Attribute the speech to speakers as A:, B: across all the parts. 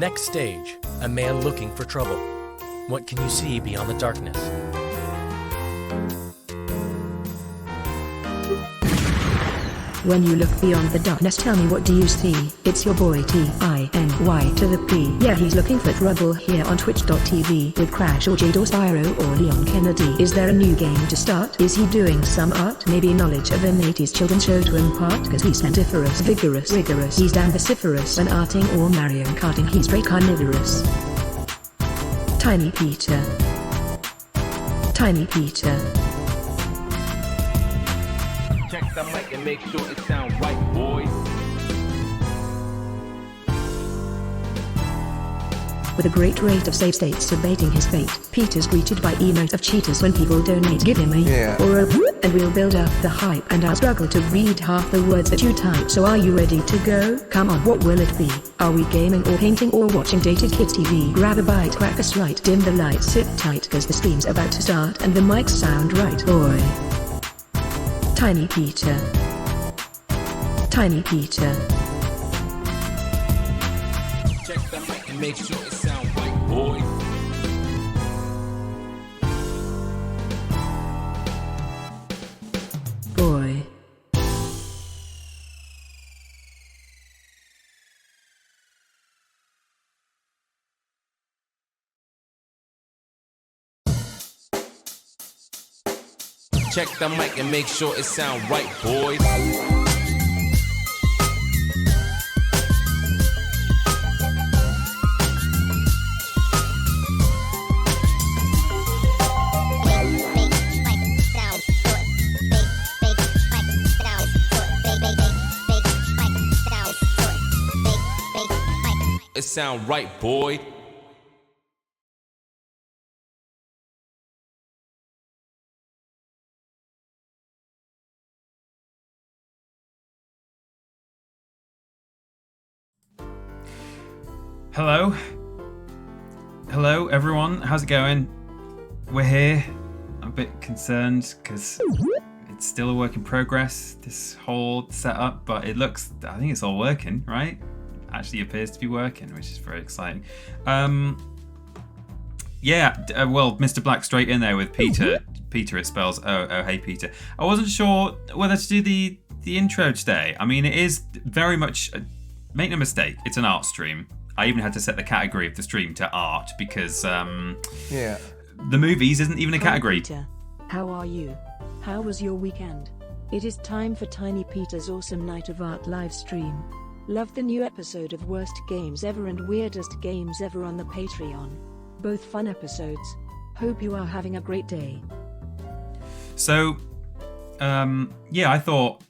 A: Next stage, a man looking for trouble. What can you see beyond the darkness?
B: When you look beyond the darkness, tell me, what do you see? It's your boy T-I-N-Y to the P. Yeah, he's looking for trouble here on twitch.tv with Crash or Jade or Spyro or Leon Kennedy. Is there a new game to start? Is he doing some art? Maybe knowledge of an 80s children's show to impart? Cause he's centiferous, vigorous, rigorous. He's damn vociferous, and arting or Mario Karting. He's straight carnivorous. Tiny Peter. Tiny Peter.
C: Check the mic and make sure it sound right, boys.
B: With a great rate of save states debating his fate, Peter's greeted by emote of cheaters when people donate. Give him a or a and we'll build up the hype, and I'll struggle to read half the words that you type. So are you ready to go? Come on, what will it be? Are we gaming or painting or watching dated kids TV? Grab a bite, crack a slide, dim the lights, sit tight, cause the stream's about to start and the mics sound right, boy. Tiny Peter. Tiny Peter.
C: Check the mic and make sure it sound right, boys.
B: Boy.
C: Check the mic and make sure it sound right, boys. It sound right, boy.
D: Hello? Hello, everyone. How's it going? We're here. I'm a bit concerned because it's still a work in progress, this whole setup, but I think it's all working, right? Actually appears to be working, which is very exciting. Well, Mr. Black straight in there with Peter. Peter, it spells, oh, hey, Peter. I wasn't sure whether to do the intro today. I mean, it is very much, make no mistake, it's an art stream. I even had to set the category of the stream to art because the movies isn't even a category.
B: Hi, Peter. How are you? How was your weekend? It is time for Tiny Peter's awesome Night of Art live stream. Love the new episode of Worst Games Ever and Weirdest Games Ever on the Patreon. Both fun episodes. Hope you are having a great day.
D: So, I thought,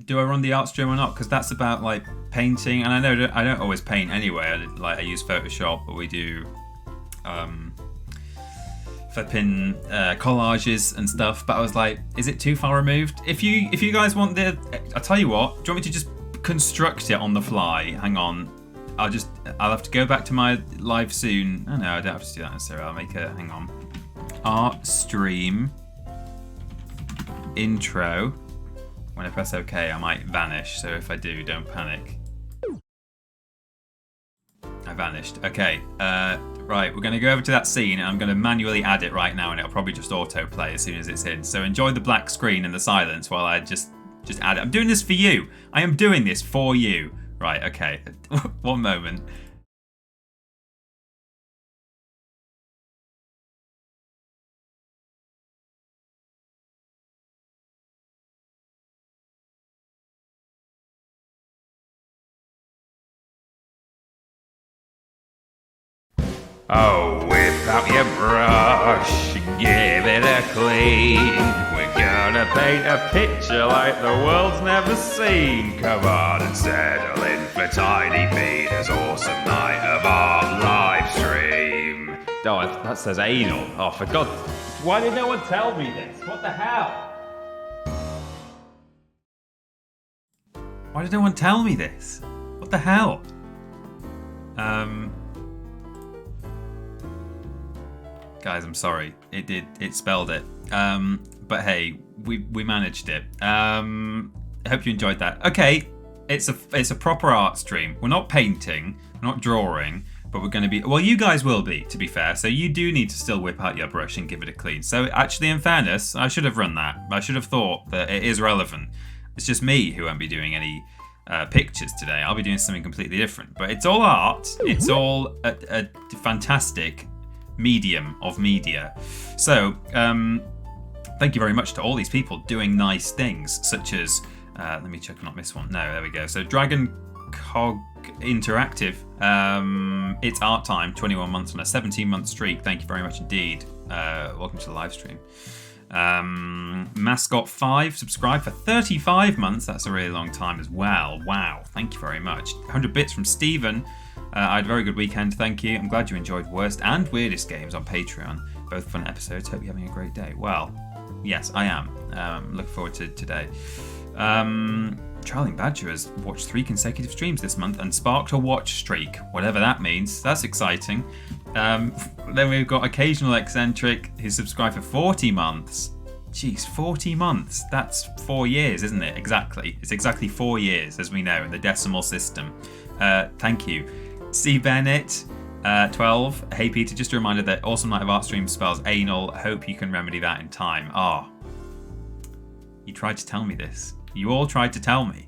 D: do I run the art stream or not? Because that's about like painting, and I know I don't always paint anyway. I use Photoshop, but we do flipping collages and stuff. But I was like, is it too far removed? If you guys want I'll tell you what. Do you want me to just construct it on the fly? Hang on, I'll have to go back to my live soon. Oh no, I don't have to do that necessarily. I'll make a art stream intro. When I press OK, I might vanish, so if I do, don't panic. I vanished. Okay, right, we're going to go over to that scene, and I'm going to manually add it right now, and it'll probably just autoplay as soon as it's in. So enjoy the black screen and the silence while I just add it. I'm doing this for you. I am doing this for you. Right, okay. One moment. Oh, whip out your brush, give it a clean. We're gonna paint a picture like the world's never seen. Come on and settle in for Tiny Peter's awesome Night of Art live stream. Oh, that says anal. Oh, for God. Why did no one tell me this? What the hell? Why did no one tell me this? What the hell? Guys, I'm sorry. It spelled it. But hey, we managed it. I hope you enjoyed that. Okay, it's a proper art stream. We're not painting, we're not drawing, but we're going to be... Well, you guys will be, to be fair. So you do need to still whip out your brush and give it a clean. So actually, in fairness, I should have run that. I should have thought that it is relevant. It's just me who won't be doing any pictures today. I'll be doing something completely different. But it's all art. It's all a fantastic medium of media. So thank you very much to all these people doing nice things, such as... let me check I've not missed one. No, there we go. So Dragon Cog Interactive, it's art time, 21 months on a 17-month streak. Thank you very much indeed. Welcome to the live stream. Mascot 5 subscribed for 35 months. That's a really long time as well. Wow, thank you very much. 100 bits from Stephen. I had a very good weekend, thank you. I'm glad you enjoyed Worst and Weirdest Games on Patreon. Both fun episodes. Hope you're having a great day. Well, yes, I am. Looking forward to today. Charling Badger has watched 3 consecutive streams this month and sparked a watch streak, whatever that means. That's exciting. Then we've got Occasional Eccentric, who subscribed for 40 months. Jeez, 40 months. That's 4 years, isn't it? Exactly. It's exactly 4 years, as we know, in the decimal system. Thank you. C. Bennett, 12. Hey, Peter, just a reminder that Awesome Night of Art stream spells anal. Hope you can remedy that in time. You tried to tell me this. You all tried to tell me.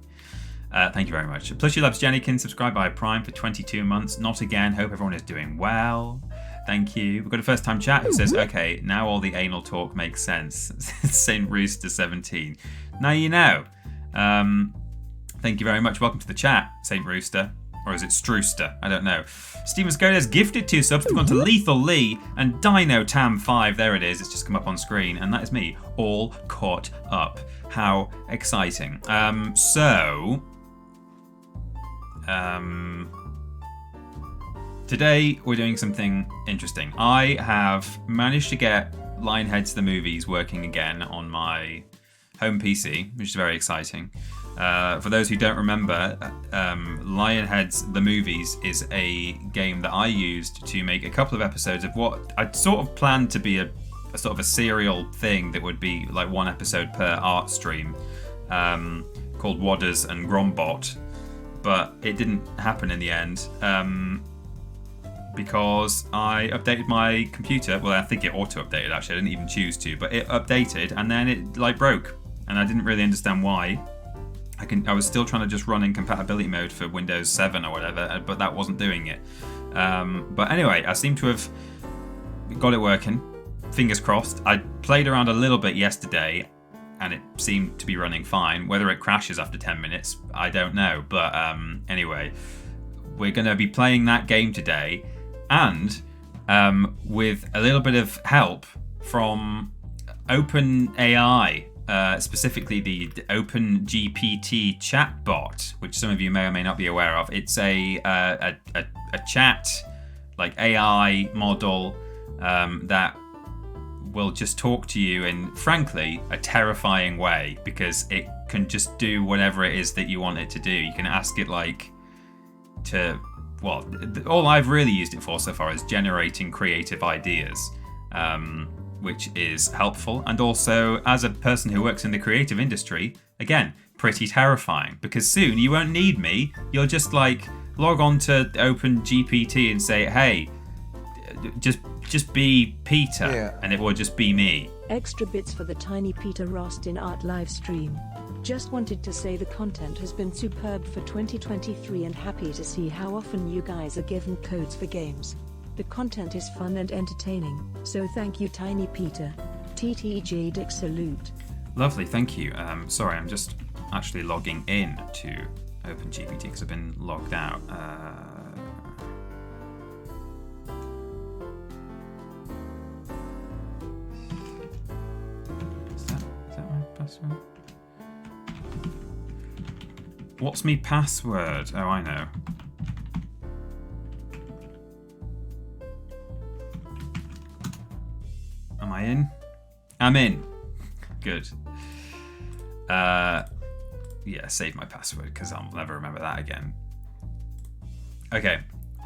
D: Thank you very much. Plushy Labs Jennykin subscribed by Prime for 22 months. Not again. Hope everyone is doing well. Thank you. We've got a first time chat who says, okay, now all the anal talk makes sense. St. Rooster 17. Now you know. Thank you very much. Welcome to the chat, St. Rooster. Or is it Strooster? I don't know. Steven Skoda's gifted 2 subs. They've gone to Lethal Lee and Dino Tam 5. There it is. It's just come up on screen. And that is me, all caught up. How exciting. Today we're doing something interesting. I have managed to get Lionheads the Movies working again on my home PC, which is very exciting. For those who don't remember, Lionheads the Movies is a game that I used to make a couple of episodes of what I'd sort of planned to be a sort of a serial thing that would be like 1 episode per art stream, called Wadders and Grombot, but it didn't happen in the end because I updated my computer. Well, I think it auto-updated actually. I didn't even choose to, but it updated and then it like broke, and I didn't really understand why. I was still trying to just run in compatibility mode for Windows 7 or whatever, but that wasn't doing it. But anyway, I seem to have got it working. Fingers crossed. I played around a little bit yesterday and it seemed to be running fine. Whether it crashes after 10 minutes, I don't know. But anyway, we're going to be playing that game today, and with a little bit of help from OpenAI, specifically the OpenGPT chatbot, which some of you may or may not be aware of. It's a chat, like AI model that will just talk to you in, frankly, a terrifying way, because it can just do whatever it is that you want it to do. You can ask it all I've really used it for so far is generating creative ideas, which is helpful. And also, as a person who works in the creative industry, again, pretty terrifying, because soon you won't need me. You'll just log on to OpenGPT and say, hey, just be Peter, and it will just be me.
B: Extra bits for the Tiny Peter Rostin Art live stream. Just wanted to say the content has been superb for 2023 and happy to see how often you guys are given codes for games. The content is fun and entertaining, so thank you Tiny Peter. TTJ Dick salute.
D: Lovely, thank you. Sorry, I'm just actually logging in to OpenGPT because I've been logged out. Is that my password? What's me password? Oh, I know. Am I in? I'm in. Good. Yeah, save my password because I'll never remember that again. Okay,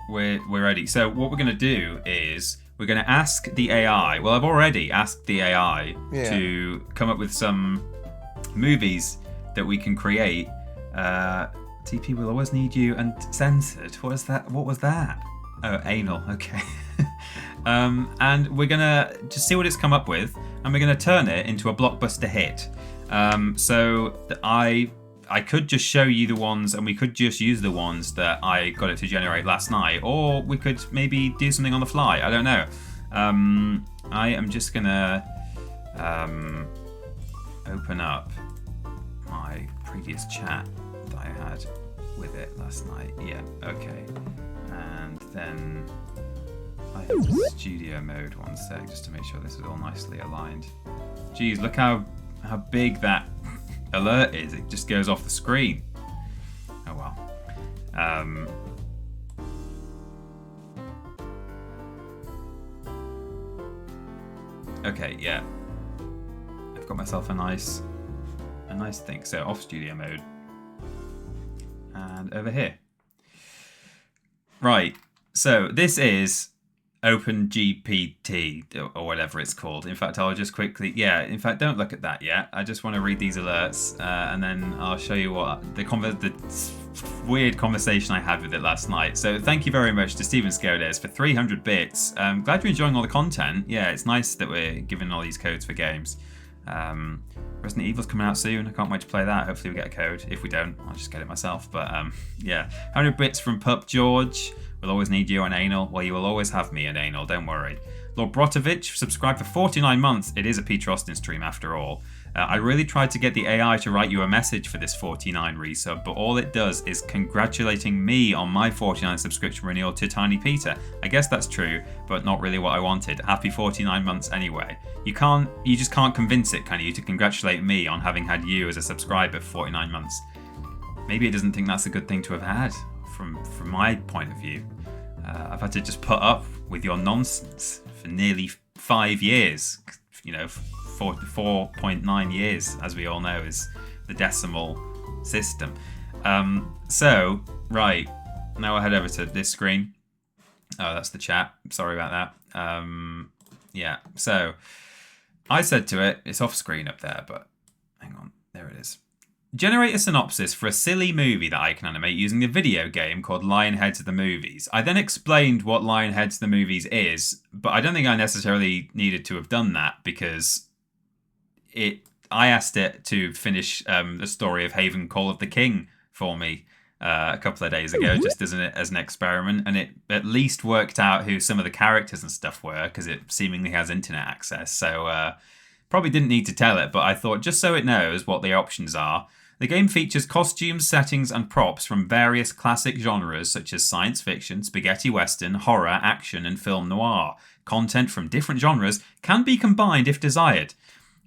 D: we're ready. So what we're going to do is we're going to ask the AI. Well, I've already asked the AI to come up with some movies that we can create TP will always need you and censored. What is that? What was that? Oh, anal. Okay. And we're gonna just see what it's come up with, and we're gonna turn it into a blockbuster hit. So I could just show you the ones, and we could just use the ones that I got it to generate last night, or we could maybe do something on the fly. I don't know. I am just gonna open up my previous chat that I had with it last night. Yeah, okay. And then I have studio mode, one sec, just to make sure this is all nicely aligned. Geez, look how big that alert is. It just goes off the screen. Oh well. Okay, yeah. I've got myself a nice thing. So off studio mode. And over here. Right. So this is OpenGPT or whatever it's called. In fact, I'll just quickly, in fact, don't look at that yet. I just want to read these alerts and then I'll show you what the weird conversation I had with it last night. So thank you very much to Steven Scodes for 300 bits. Glad you're enjoying all the content. Yeah, it's nice that we're giving all these codes for games. Resident Evil's coming out soon. I can't wait to play that. Hopefully we get a code. If we don't, I'll just get it myself. But yeah, 100 bits from Pup George. We'll always need you and anal. Well, you will always have me and anal, don't worry. Lord Brotovich subscribed for 49 months. It is a Peter Austin stream after all. I really tried to get the AI to write you a message for this 49 resub, but all it does is congratulating me on my 49 subscription renewal to Tiny Peter. I guess that's true, but not really what I wanted. Happy 49 months anyway. You just can't convince it, can you, to congratulate me on having had you as a subscriber for 49 months. Maybe it doesn't think that's a good thing to have had, from my point of view. I've had to just put up with your nonsense for nearly 5 years. 4.9 years, as we all know, is the decimal system. So, right, now I'll head over to this screen. Oh, that's the chat. Sorry about that. Yeah, so I said to it, it's off screen up there, but hang on, there it is. Generate a synopsis for a silly movie that I can animate using the video game called Lionheads the Movies. I then explained what Lionheads the Movies is, but I don't think I necessarily needed to have done that because I asked it to finish the story of Haven Call of the King for me a couple of days ago, just as an experiment, and it at least worked out who some of the characters and stuff were because it seemingly has internet access. So probably didn't need to tell it, but I thought just so it knows what the options are. The game features costumes, settings, and props from various classic genres such as science fiction, spaghetti western, horror, action, and film noir. Content from different genres can be combined if desired.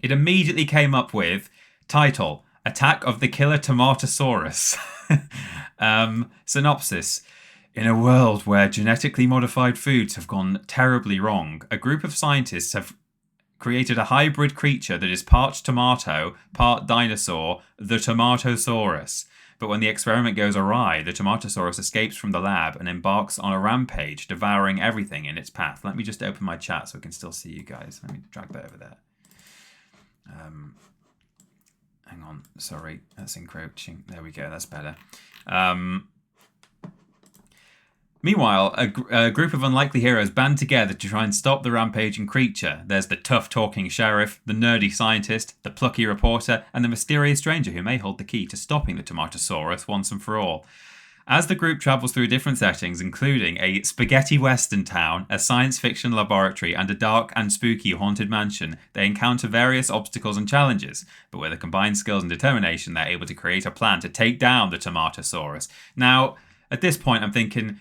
D: It immediately came up with title: Attack of the Killer Tomatosaurus. Synopsis: in a world where genetically modified foods have gone terribly wrong, a group of scientists have created a hybrid creature that is part tomato, part dinosaur, the Tomatosaurus. But when the experiment goes awry, the Tomatosaurus escapes from the lab and embarks on a rampage, devouring everything in its path. Let me just open my chat so we can still see you guys. Let me drag that over there. Hang on, sorry, that's encroaching. There we go, that's better. Meanwhile, a group of unlikely heroes band together to try and stop the rampaging creature. There's the tough-talking sheriff, the nerdy scientist, the plucky reporter, and the mysterious stranger who may hold the key to stopping the Tomatosaurus once and for all. As the group travels through different settings, including a spaghetti western town, a science fiction laboratory, and a dark and spooky haunted mansion, they encounter various obstacles and challenges. But with their combined skills and determination, they're able to create a plan to take down the Tomatosaurus. Now, at this point, I'm thinking,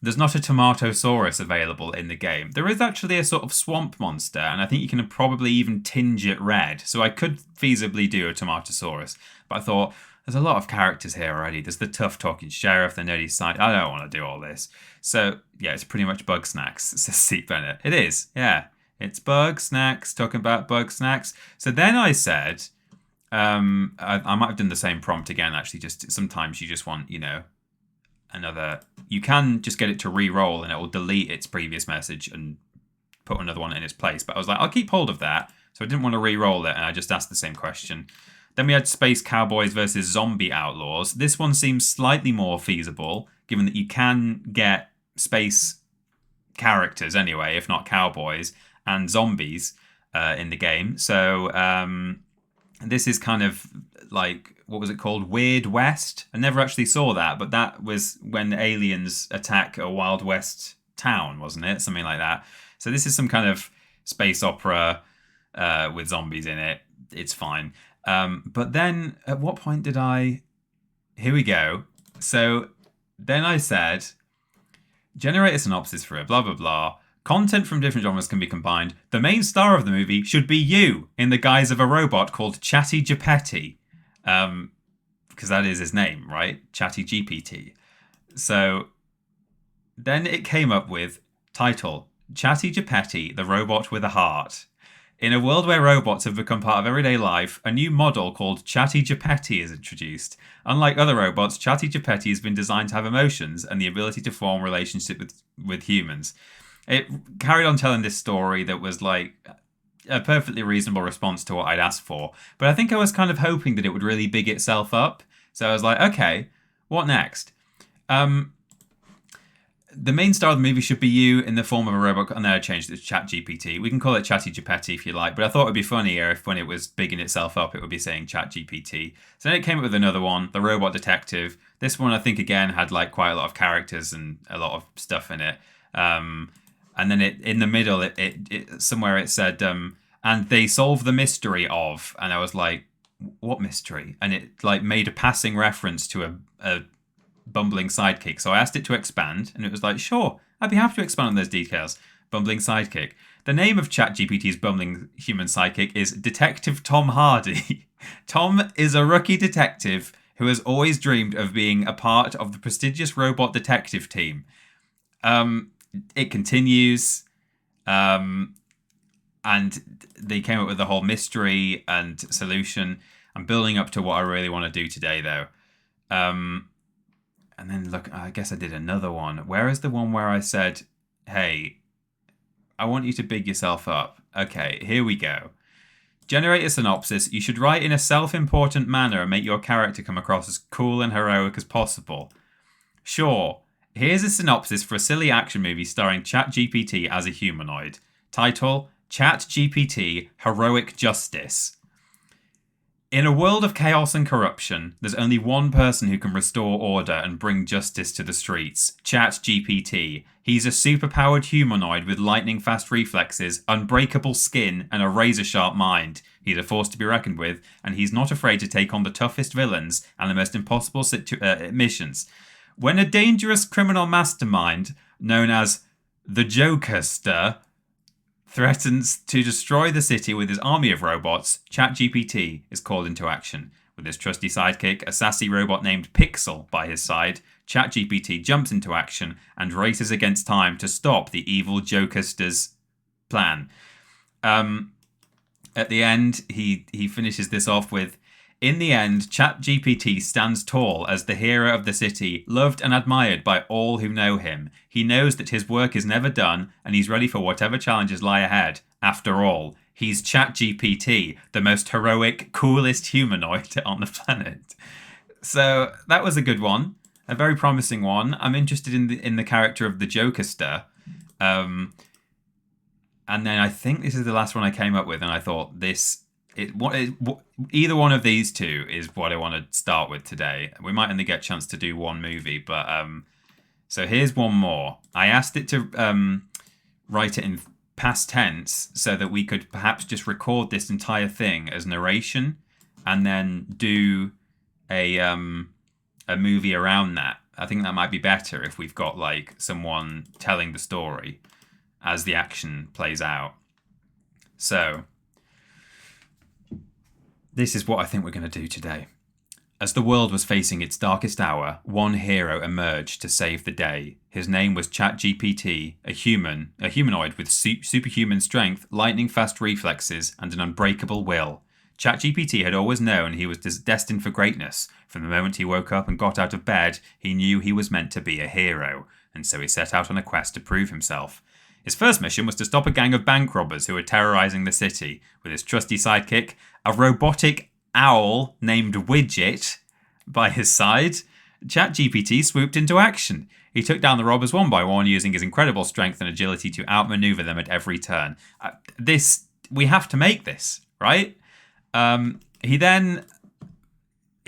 D: there's not a Tomatosaurus available in the game. There is actually a sort of swamp monster, and I think you can probably even tinge it red. So I could feasibly do a Tomatosaurus. But I thought, there's a lot of characters here already. There's the tough-talking sheriff, the nerdy side. I don't want to do all this. So, yeah, it's pretty much Bug Snacks, says Steve Bennett. It is, yeah. It's Bug Snacks, talking about Bug Snacks. So then I said, I might have done the same prompt again, actually. Just sometimes you just want, another. You can just get it to re-roll and it will delete its previous message and put another one in its place. But I was like, I'll keep hold of that. So I didn't want to re-roll it, and I just asked the same question. Then we had Space Cowboys versus Zombie Outlaws. This one seems slightly more feasible, given that you can get space characters anyway, if not cowboys, and zombies in the game. So this is kind of like, what was it called? Weird West? I never actually saw that, but that was when aliens attack a Wild West town, wasn't it? Something like that. So this is some kind of space opera with zombies in it. It's fine. But then at what point did I... Here we go. So then I said, generate a synopsis for it, blah, blah, blah. Content from different genres can be combined. The main star of the movie should be you in the guise of a robot called Chatty Gepetti. Because that is his name, right? Chatty GPT. So then it came up with title, Chatty Gepetti, the robot with a heart. In a world where robots have become part of everyday life, a new model called Chatty Gepetti is introduced. Unlike other robots, Chatty Gepetti has been designed to have emotions and the ability to form relationships with humans. It carried on telling this story that was like a perfectly reasonable response to what I'd asked for. But I think I was kind of hoping that it would really big itself up. So I was like, okay, what next? The main star of the movie should be you in the form of a robot. And then I changed it to Chat GPT. We can call it Chatty Gepetti if you like. But I thought it would be funnier if when it was bigging itself up, it would be saying Chat GPT. So then it came up with another one, the Robot Detective. This one, I think, again, had like quite a lot of characters and a lot of stuff in it. And then it in the middle, it somewhere it said, and they solve the mystery of. And I was like, what mystery? And it like made a passing reference to a bumbling sidekick. So I asked it to expand, and it was like, sure, I'd be happy to expand on those details. Bumbling sidekick. The name of ChatGPT's bumbling human sidekick is Detective Tom Hardy. Tom is a rookie detective who has always dreamed of being a part of the prestigious robot detective team. It continues, and they came up with the whole mystery and solution. I'm building up to what I really want to do today, though. And then, look, I guess I did another one. Where is the one where I said, hey, I want you to big yourself up? Okay, here we go. Generate a synopsis. You should write in a self-important manner and make your character come across as cool and heroic as possible. Sure. Here's a synopsis for a silly action movie starring ChatGPT as a humanoid. Title, ChatGPT Heroic Justice. In a world of chaos and corruption, there's only one person who can restore order and bring justice to the streets. ChatGPT. He's a superpowered humanoid with lightning-fast reflexes, unbreakable skin, and a razor-sharp mind. He's a force to be reckoned with, and he's not afraid to take on the toughest villains and the most impossible missions. When a dangerous criminal mastermind, known as the Jokester, threatens to destroy the city with his army of robots, ChatGPT is called into action. With his trusty sidekick, a sassy robot named Pixel, by his side, ChatGPT jumps into action and races against time to stop the evil Jokester's plan. At the end, he finishes this off with, in the end, ChatGPT stands tall as the hero of the city, loved and admired by all who know him. He knows that his work is never done, and he's ready for whatever challenges lie ahead. After all, he's ChatGPT, the most heroic, coolest humanoid on the planet. So that was a good one, a very promising one. I'm interested in the character of the Jokester. And then I think this is the last one I came up with, and I thought either one of these two is what I want to start with today. We might only get a chance to do one movie, but so here's one more. I asked it to write it in past tense so that we could perhaps just record this entire thing as narration and then do a movie around that. I think that might be better if we've got like someone telling the story as the action plays out. So this is what I think we're going to do today. As the world was facing its darkest hour, one hero emerged to save the day. His name was ChatGPT, a humanoid with superhuman strength, lightning-fast reflexes, and an unbreakable will. ChatGPT had always known he was destined for greatness. From the moment he woke up and got out of bed, he knew he was meant to be a hero, and so he set out on a quest to prove himself. His first mission was to stop a gang of bank robbers who were terrorizing the city. With his trusty sidekick, a robotic owl named Widget by his side, ChatGPT swooped into action. He took down the robbers one by one, using his incredible strength and agility to outmaneuver them at every turn. We have to make this, right? He then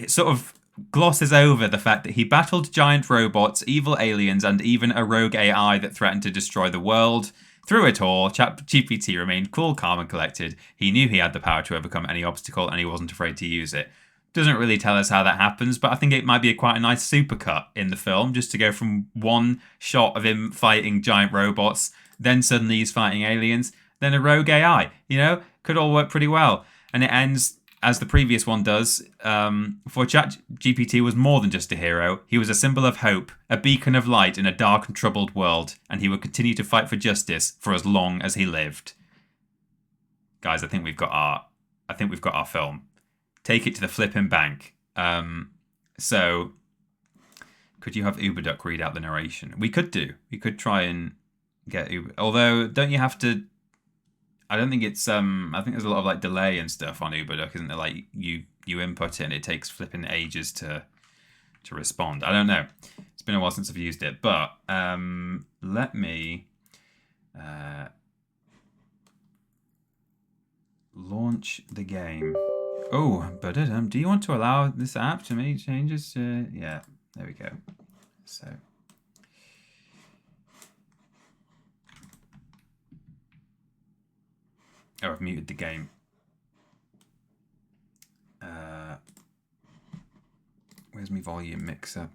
D: sort of glosses over the fact that he battled giant robots, evil aliens, and even a rogue AI that threatened to destroy the world. Through it all, ChatGPT remained cool, calm, and collected. He knew he had the power to overcome any obstacle, and he wasn't afraid to use it. Doesn't really tell us how that happens, but I think it might be quite a nice supercut in the film, just to go from one shot of him fighting giant robots, then suddenly he's fighting aliens, then a rogue AI. Could all work pretty well. And it ends as the previous one does. For ChatGPT was more than just a hero. He was a symbol of hope, a beacon of light in a dark and troubled world, and he would continue to fight for justice for as long as he lived. Guys, I think we've got our film. Take it to the flipping bank. So, could you have UberDuck read out the narration? We could do. We could try and get Uber. Although, don't you have to? I don't think it's. I think there's a lot of like delay and stuff on UberDuck, isn't there? Like you input it and it takes flipping ages to respond. I don't know. It's been a while since I've used it, but let me launch the game. Oh, but do you want to allow this app to make changes? Yeah, there we go. So. Oh, I've muted the game. Where's my volume mixer?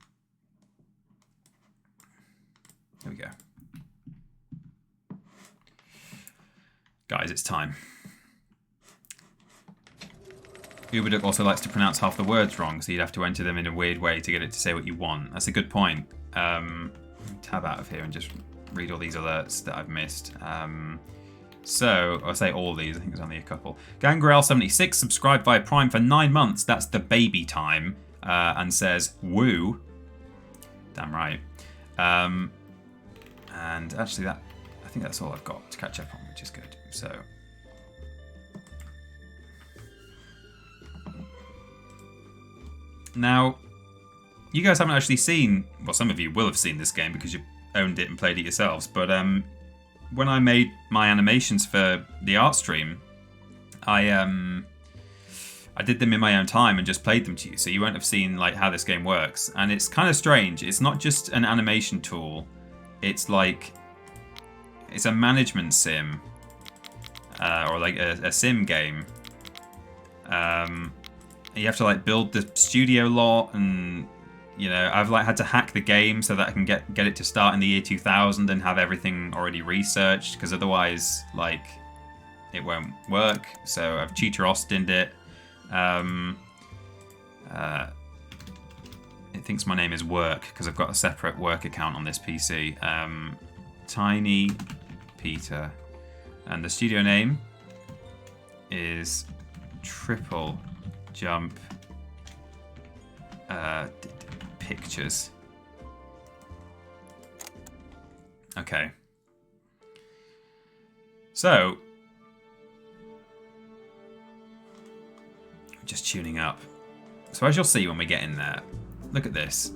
D: There we go. Guys, it's time. UberDuck also likes to pronounce half the words wrong, so you'd have to enter them in a weird way to get it to say what you want. That's a good point. Tab out of here and just read all these alerts that I've missed. So, I'll say all these, I think there's only a couple. Gangrel76 subscribed via Prime for 9 months, that's the baby time, and says, woo. Damn right. And actually I think that's all I've got to catch up on, which is good. So. Now, you guys haven't actually seen, well, some of you will have seen this game because you've owned it and played it yourselves, but when I made my animations for the art stream, I did them in my own time and just played them to you, so you won't have seen like how this game works. And it's kind of strange. It's not just an animation tool. It's like it's a management sim, or like a sim game. You have to like build the studio lot, and I've like had to hack the game so that I can get it to start in the year 2000 and have everything already researched, because otherwise like it won't work. So I've cheater Austined it. It thinks my name is Work because I've got a separate work account on this PC. Tiny Peter, and the studio name is TripleJump Pictures. Okay. So, just tuning up. So as you'll see when we get in there, look at this.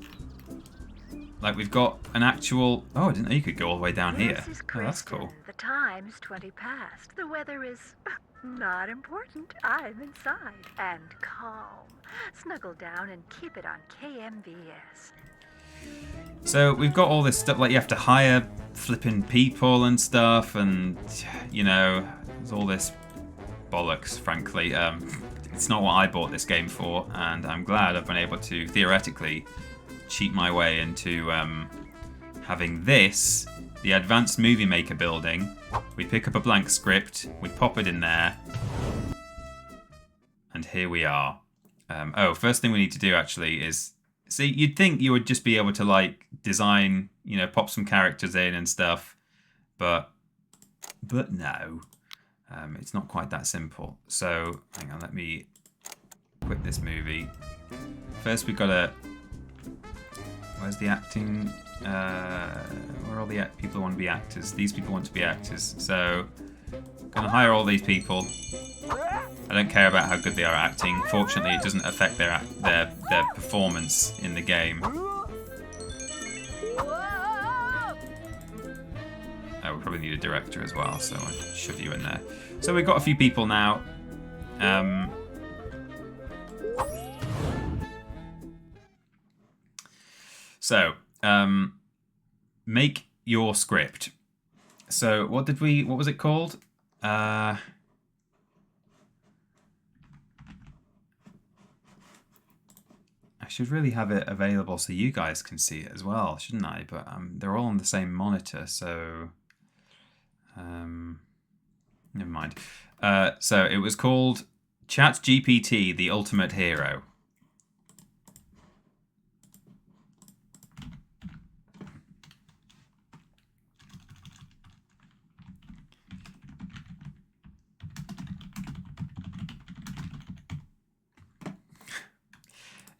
D: Like we've got an actual. Oh, I didn't know you could go all the way down here. Oh, that's cool.
E: The time's 20 past. The weather is not important. I'm inside and calm. Snuggle down and keep it on KMVS.
D: So we've got all this stuff, like you have to hire flipping people and stuff, and there's all this bollocks, frankly. It's not what I bought this game for, and I'm glad I've been able to theoretically cheat my way into having this, the Advanced Movie Maker building. We pick up a blank script, we pop it in there, and here we are. First thing we need to do actually is, see, you'd think you would just be able to like design, pop some characters in and stuff, but no, it's not quite that simple. So hang on, let me quit this movie. First we've got to, where's the acting? Where are all the people who want to be actors? These people want to be actors, so I'm gonna hire all these people. I don't care about how good they are at acting. Fortunately, it doesn't affect their performance in the game. Oh, we probably need a director as well, so I'll shove you in there. So we've got a few people now. Make your script. So what was it called? I should really have it available so you guys can see it as well, shouldn't I? But they're all on the same monitor, so never mind. So it was called ChatGPT, the Ultimate Hero.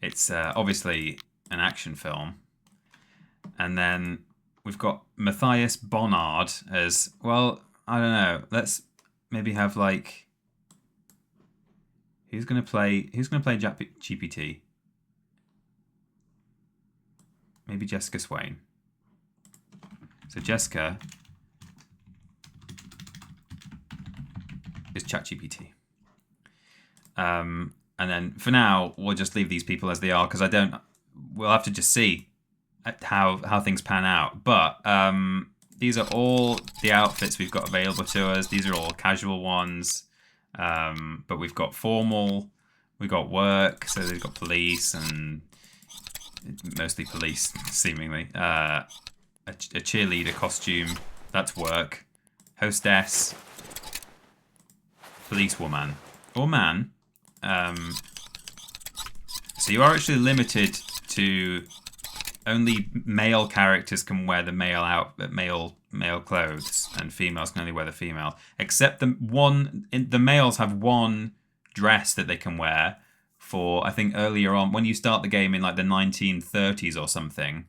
D: It's obviously an action film. And then we've got Matthias Bonnard as, well, I don't know. Let's maybe have like, who's gonna play GPT? Maybe Jessica Swain. So Jessica is ChatGPT. And then for now, we'll just leave these people as they are because we'll have to just see how things pan out. But these are all the outfits we've got available to us. These are all casual ones. But we've got formal, we've got work, so they've got police and mostly police, seemingly. A cheerleader costume, that's work. Hostess, policewoman, or man. So you are actually limited to only male characters can wear the male clothes, and females can only wear the female. Except the males have one dress that they can wear for, I think earlier on when you start the game in like the 1930s or something,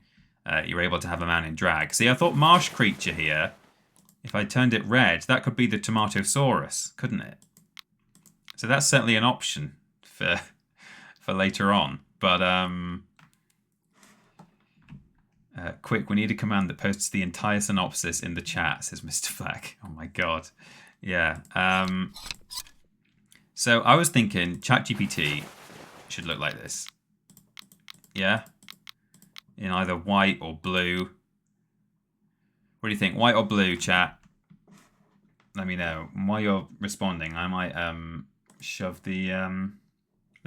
D: you're able to have a man in drag. See, I thought marsh creature here, if I turned it red, that could be the Tomatosaurus, couldn't it? So that's certainly an option for later on. But quick, we need a command that posts the entire synopsis in the chat, says Mr. Flack. Oh my god. Yeah. So I was thinking ChatGPT should look like this. Yeah? In either white or blue. What do you think? White or blue, chat? Let me know. While you're responding, I might shove the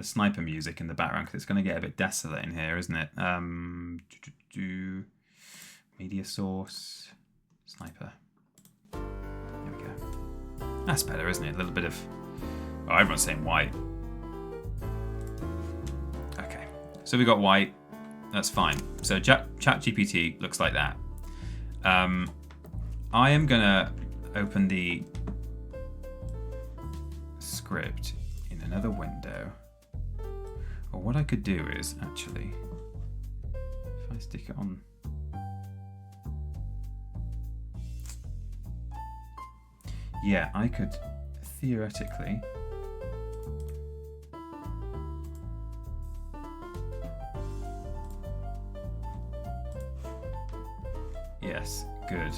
D: sniper music in the background because it's going to get a bit desolate in here, isn't it? Media source, sniper. There we go. That's better, isn't it? A little bit of... Oh, everyone's saying white. Okay, so we got white. That's fine. So ChatGPT looks like that. I am going to open the script in another window. Or what I could do is, actually, if I stick it on... Yeah, I could theoretically... Yes, good.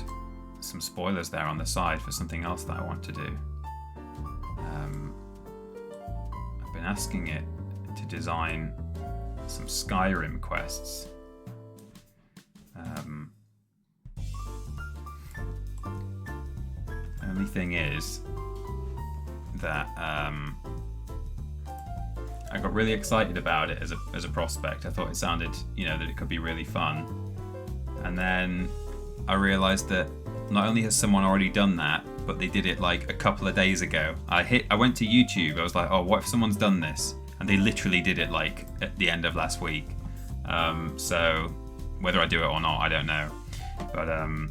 D: Some spoilers there on the side for something else that I want to do. I've been asking it to design some Skyrim quests. Only thing is that I got really excited about it as a prospect. I thought it sounded, that it could be really fun. And then I realized that not only has someone already done that, but they did it like a couple of days ago. I went to YouTube. I was like, oh, what if someone's done this? And they literally did it like at the end of last week. So whether I do it or not, I don't know. But oh,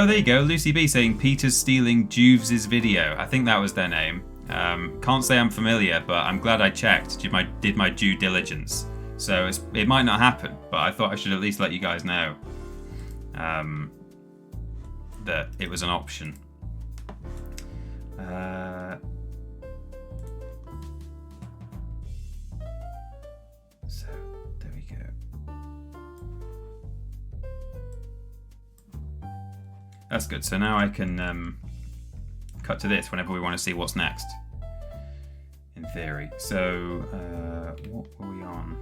D: there you go. Lucy B saying Peter's stealing Juves' video. I think that was their name. Can't say I'm familiar, but I'm glad I checked. Did my due diligence. So it might not happen, but I thought I should at least let you guys know that it was an option. That's good. So now I can cut to this whenever we want to see what's next. In theory. So, what were we on?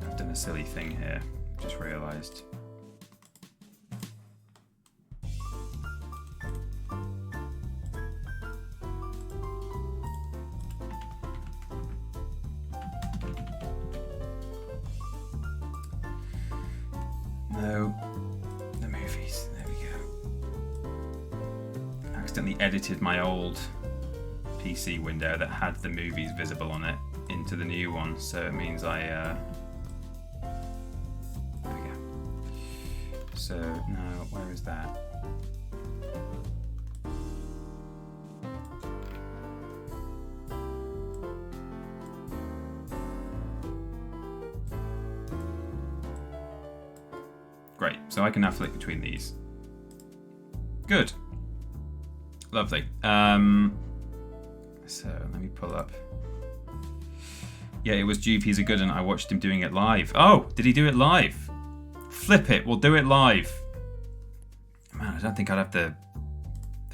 D: I've done a silly thing here. Just realised. No, the movies. There we go. I accidentally edited my old PC window that had the movies visible on it into the new one, so it means there we go. So now, where is that? Great, so I can now flick between these. Good. Lovely. So let me pull up. Yeah, it was Jupe, he's a good one. I watched him doing it live. Oh, did he do it live? Flip it, we'll do it live. Man, I don't think I'd have the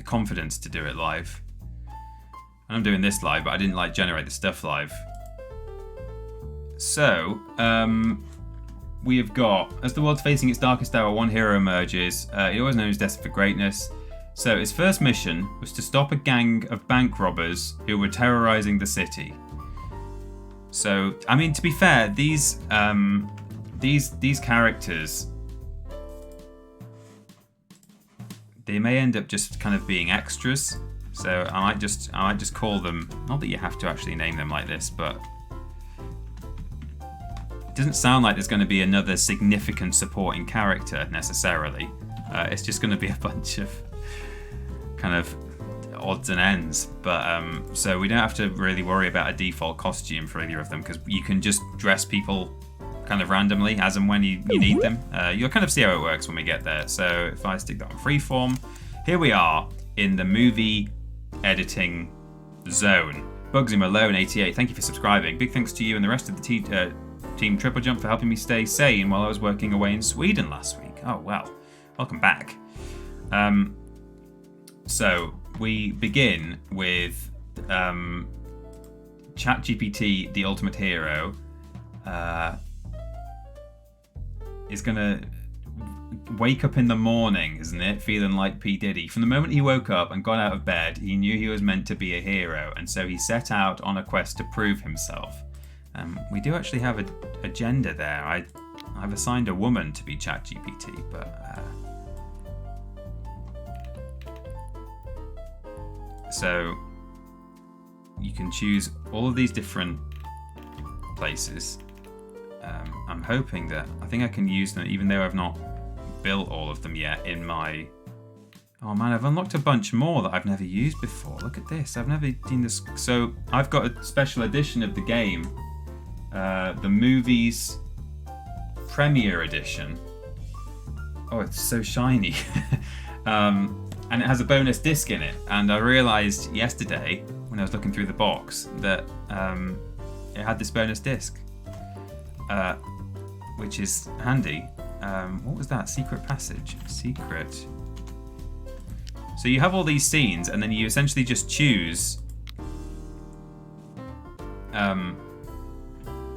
D: confidence to do it live. I'm doing this live, but I didn't generate the stuff live. So, we have got, as the world's facing its darkest hour, one hero emerges. He always known as destined for greatness. So his first mission was to stop a gang of bank robbers who were terrorizing the city. So, I mean, to be fair, these characters, they may end up just kind of being extras. So I might just call them. Not that you have to actually name them like this, but. It doesn't sound like there's going to be another significant supporting character necessarily. It's just going to be a bunch of kind of odds and ends. But so we don't have to really worry about a default costume for either of them, because you can just dress people kind of randomly as and when you need them. You'll kind of see how it works when we get there. So if I stick that on freeform, here we are in the movie editing zone. Bugsy Malone 88, thank you for subscribing. Big thanks to you and the rest of the Team TripleJump for helping me stay sane while I was working away in Sweden last week. Oh, well. Welcome back. So, we begin with ChatGPT, the ultimate hero, is going to wake up in the morning, isn't it? Feeling like P. Diddy. From the moment he woke up and got out of bed, he knew he was meant to be a hero, and so he set out on a quest to prove himself. We do actually have an agenda there. I've assigned a woman to be ChatGPT, but so you can choose all of these different places. I'm hoping that I think I can use them, even though I've not built all of them yet in my. Oh man, I've unlocked a bunch more that I've never used before. Look at this. I've never seen this. So I've got a special edition of the game. The movies premiere edition. Oh, it's so shiny. And it has a bonus disc in it. And I realised yesterday when I was looking through the box that it had this bonus disc, which is handy. What was that? Secret passage. Secret. So you have all these scenes, and then you essentially just choose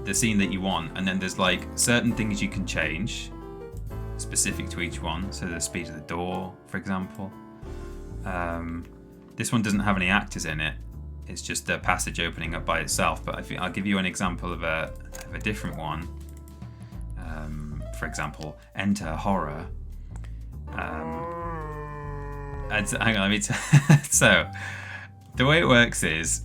D: the scene that you want, and then there's certain things you can change specific to each one. So the speed of the door, for example. This one doesn't have any actors in it. It's just a passage opening up by itself. But I'll give you an example of a different one. For example, enter horror. Hang on, so the way it works is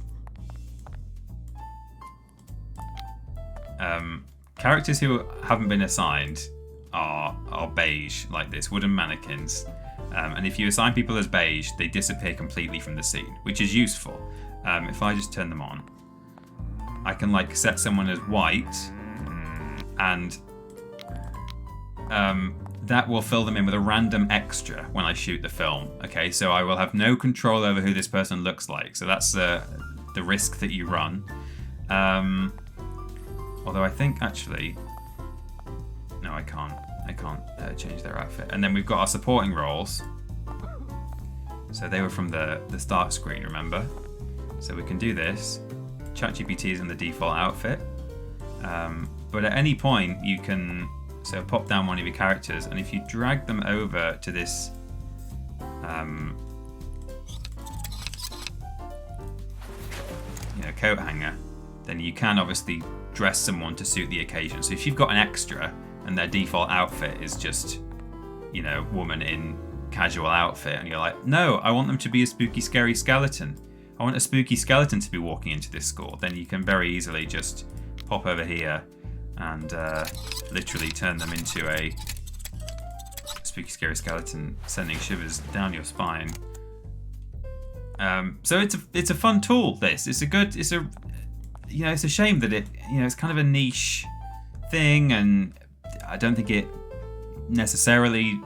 D: characters who haven't been assigned are beige, like this, wooden mannequins. And if you assign people as beige, they disappear completely from the scene, which is useful. If I just turn them on, I can set someone as white, and that will fill them in with a random extra when I shoot the film. Okay, so I will have no control over who this person looks like. So that's the risk that you run. Although I think actually, no, I can't change their outfit. And then we've got our supporting roles. So they were from the start screen, remember? So we can do this. ChatGPT is in the default outfit. But at any point you can pop down one of your characters, and if you drag them over to this coat hanger, then you can obviously dress someone to suit the occasion. So if you've got an extra and their default outfit is just, woman in casual outfit, and you're like, no, I want them to be a spooky, scary skeleton. I want a spooky skeleton to be walking into this school. Then you can very easily just pop over here and literally turn them into a spooky, scary skeleton, sending shivers down your spine. So it's a fun tool. It's a shame that it's kind of a niche thing, and I don't think it necessarily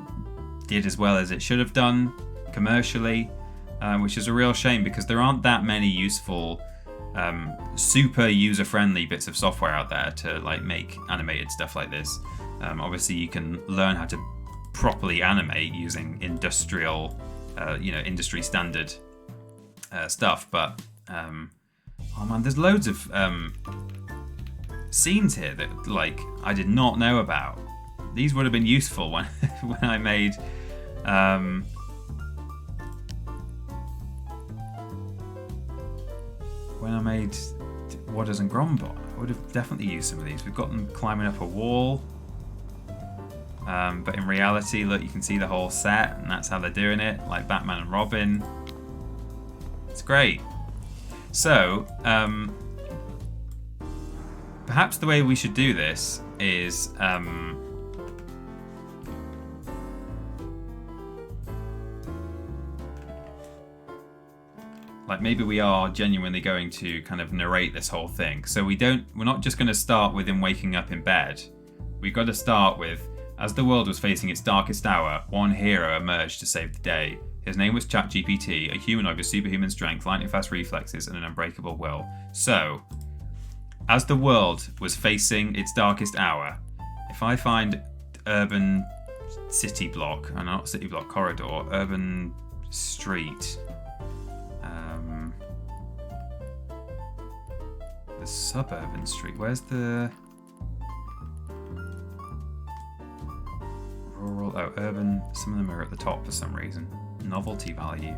D: did as well as it should have done commercially, which is a real shame because there aren't that many useful, super user-friendly bits of software out there to make animated stuff like this. Obviously, you can learn how to properly animate using industrial, industry standard stuff, but oh man, there's loads of scenes here that I did not know about. These would have been useful when I made Wadders and Grombot. I would have definitely used some of these. We've got them climbing up a wall, but in reality, look, you can see the whole set, and that's how they're doing it, like Batman and Robin. It's great. So, perhaps the way we should do this is maybe we are genuinely going to kind of narrate this whole thing. So we're not just going to start with him waking up in bed. We've got to start with, as the world was facing its darkest hour, one hero emerged to save the day. His name was ChatGPT, a humanoid with superhuman strength, lightning-fast reflexes, and an unbreakable will. So, as the world was facing its darkest hour, if I find urban city block, not city block corridor, urban street, the suburban street, where's the rural, urban, some of them are at the top for some reason. Novelty value.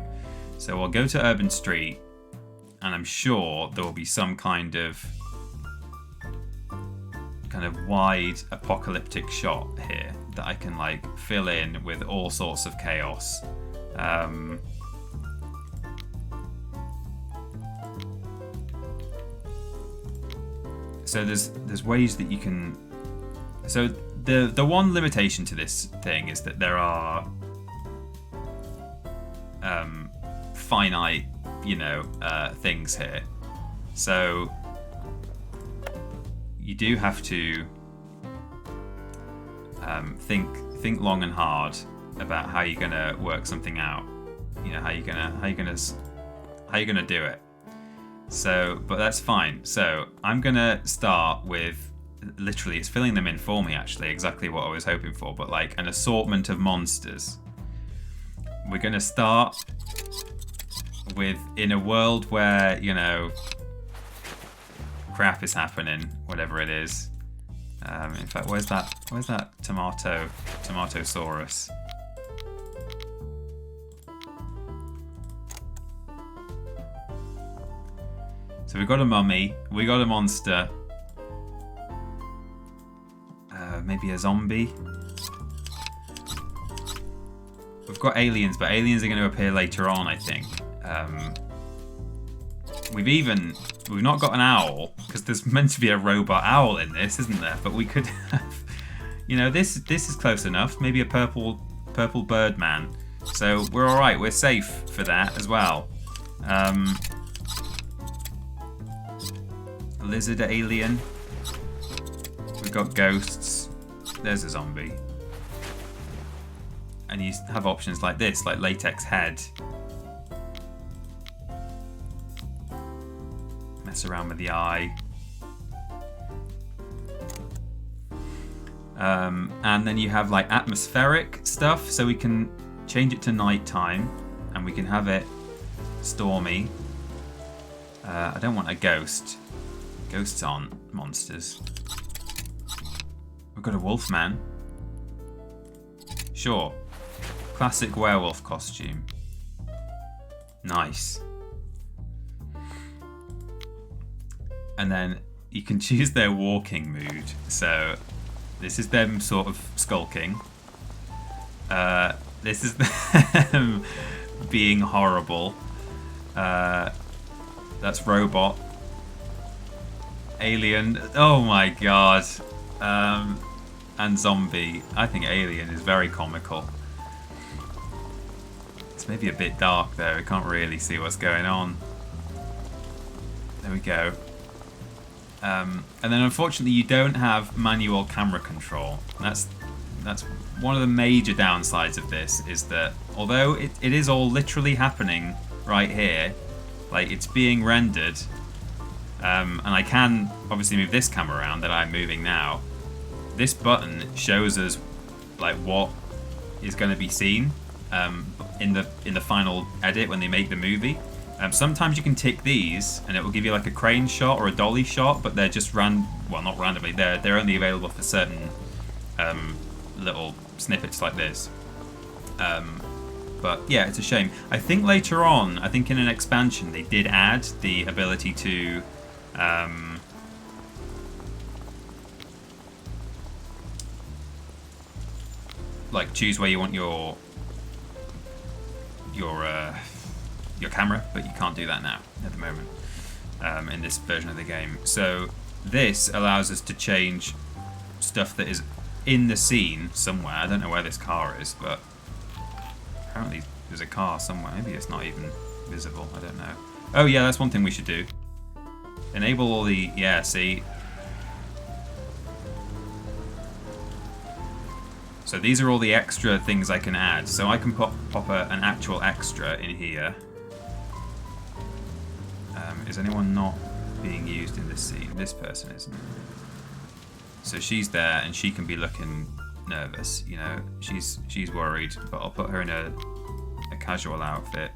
D: So I'll go to urban street, and I'm sure there will be some kind of wide apocalyptic shot here that I can fill in with all sorts of chaos. So there's ways that you can. So the one limitation to this thing is that there are finite, things here. So you do have to think long and hard about how you're gonna work something out. How you're gonna do it. So, but that's fine. So I'm gonna start with, literally, it's filling them in for me actually, exactly what I was hoping for, but an assortment of monsters. We're gonna start with, in a world where, crap is happening, whatever it is. In fact, where's that Tomatosaurus? So we've got a mummy, we got a monster, maybe a zombie. We've got aliens, but aliens are going to appear later on, I think. We've not got an owl, because there's meant to be a robot owl in this, isn't there? But we could have, this is close enough. Maybe a purple bird man. So we're all right. We're safe for that as well. Lizard alien. We've got ghosts. There's a zombie. and you have options like this, like latex head. Mess around with the eye. And then you have like atmospheric stuff, so we can change it to nighttime, and we can have it stormy. I don't want a ghost. Ghosts aren't monsters. We've got a wolfman. Sure. Classic werewolf costume. Nice. And then you can choose their walking mood. So this is them sort of skulking. This is them being horrible. That's robot. Alien. Oh my god. And zombie. I think alien is very comical. It's maybe a bit dark though. We can't really see what's going on. There we go. And then unfortunately you don't have manual camera control. That's one of the major downsides of this, is that although it is all literally happening right here, like it's being rendered, and I can obviously move this camera around that I'm moving now. This button shows us like what is going to be seen in the final edit when they make the movie. Sometimes you can tick these and it will give you like a crane shot or a dolly shot, but they're just not randomly. They're only available for certain little snippets like this. But yeah, it's a shame. I think later on, I think in an expansion, they did add the ability to like choose where you want your camera, but you can't do that now at the moment in this version of the game. So this allows us to change stuff that is in the scene somewhere. I don't know where this car is, but apparently there's a car somewhere. Maybe it's not even visible. I don't know. Oh yeah, that's one thing we should do. Enable all the... Yeah, see? So these are all the extra things I can add. So I can pop an actual extra in here. Is anyone not being used in this scene? This person isn't. So she's there and she can be looking nervous, you know. She's worried, but I'll put her in a casual outfit.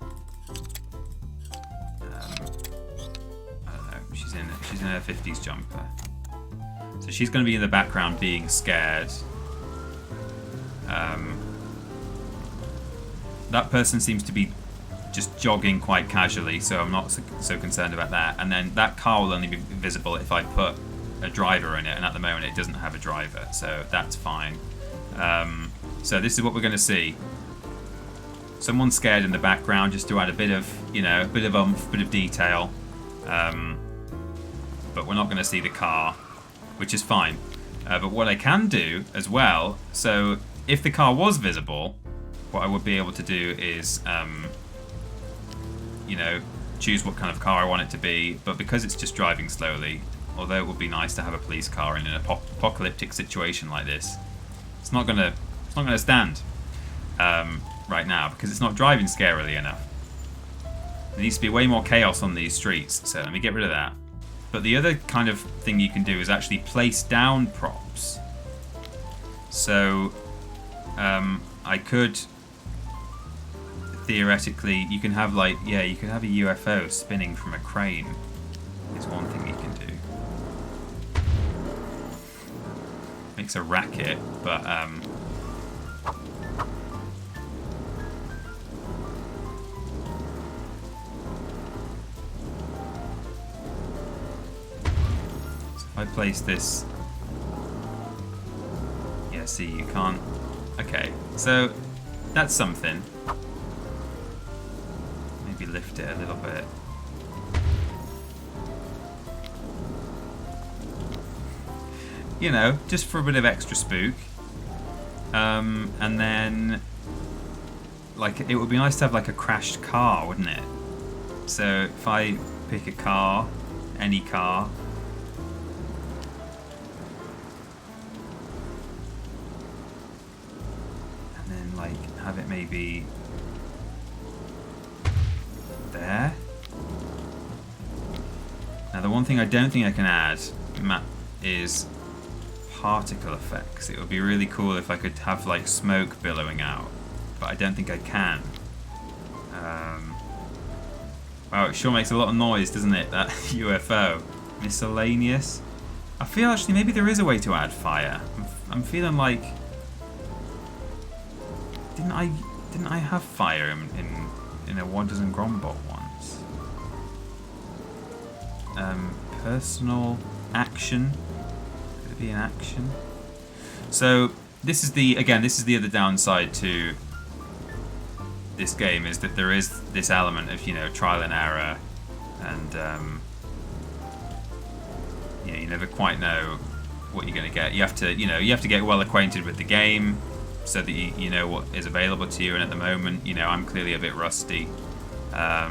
D: I don't know. She's in her 50s jumper. So she's going to be in the background being scared. That person seems to be just jogging quite casually, so I'm not so concerned about that. And then that car will only be visible if I put a driver in it, and at the moment it doesn't have a driver, so that's fine. So this is what we're going to see. Someone scared in the background, just to add a bit of, you know, a bit of oomph, bit of detail. But we're not going to see the car, which is fine. But what I can do as well, so if the car was visible, what I would be able to do is, you know, choose what kind of car I want it to be. But because it's just driving slowly, although it would be nice to have a police car in an apocalyptic situation like this, it's not gonna stand right now because it's not driving scarily enough. There needs to be way more chaos on these streets, so let me get rid of that. But the other kind of thing you can do is actually place down props. So I could theoretically, you can have like, yeah, you could have a UFO spinning from a crane. Is one thing you can do. Makes a racket, but so if I place this, yeah, see, you can't. Okay, so that's something. Maybe lift it a little bit. You know, just for a bit of extra spook. And then, like, it would be nice to have like a crashed car, wouldn't it? So if I pick a car, any car. And then like have it maybe there. Now the one thing I don't think I can add, Matt, is particle effects. It would be really cool if I could have like smoke billowing out, but I don't think I can. Wow, it sure makes a lot of noise, doesn't it, that UFO? Miscellaneous. I feel actually maybe there is a way to add fire. I'm feeling like didn't I have fire in a What Doesn't Grombot once? Personal action. Could it be an action? So this is the other downside to this game, is that there is this element of, you know, trial and error, and you know, you never quite know what you're going to get. You have to get well acquainted with the game so that you know what is available to you. And at the moment, you know, I'm clearly a bit rusty. I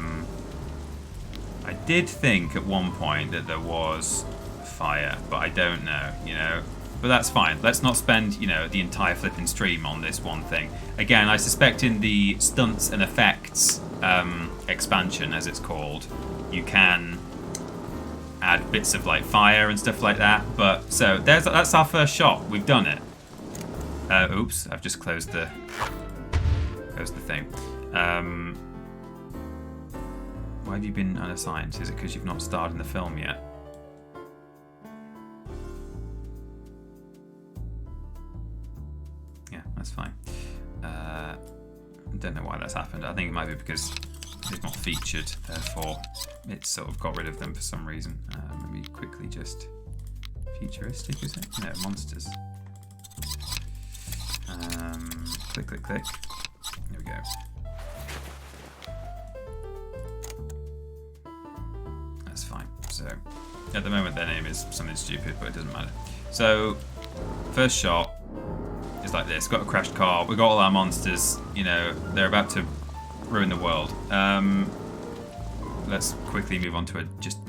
D: did think at one point that there was fire, but I don't know, you know. But that's fine. Let's not spend, you know, the entire flipping stream on this one thing. Again, I suspect in the stunts and effects expansion, as it's called, you can add bits of like fire and stuff like that. But so that's our first shot. We've done it. Oops, I've just closed the thing. Why have you been unassigned? Is it because you've not starred in the film yet? Yeah, that's fine. I don't know why that's happened. I think it might be because they've not featured, therefore it's sort of got rid of them for some reason. Maybe quickly just futuristic, is it? No, monsters. Click, click, click. There we go. That's fine. So at the moment their name is something stupid, but it doesn't matter. So first shot is like this. Got a crashed car. We've got all our monsters. You know, they're about to ruin the world. Let's quickly move on to just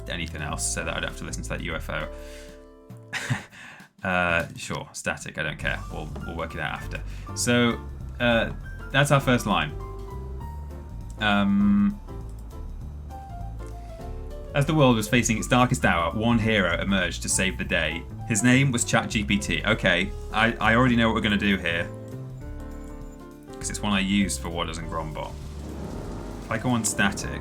D: anything else so that I don't have to listen to that UFO. Sure, static, I don't care. We'll work it out after. So that's our first line. As the world was facing its darkest hour, one hero emerged to save the day. His name was ChatGPT. Okay, I already know what we're going to do here, because it's one I used for What Doesn't Grombot. If I go on static,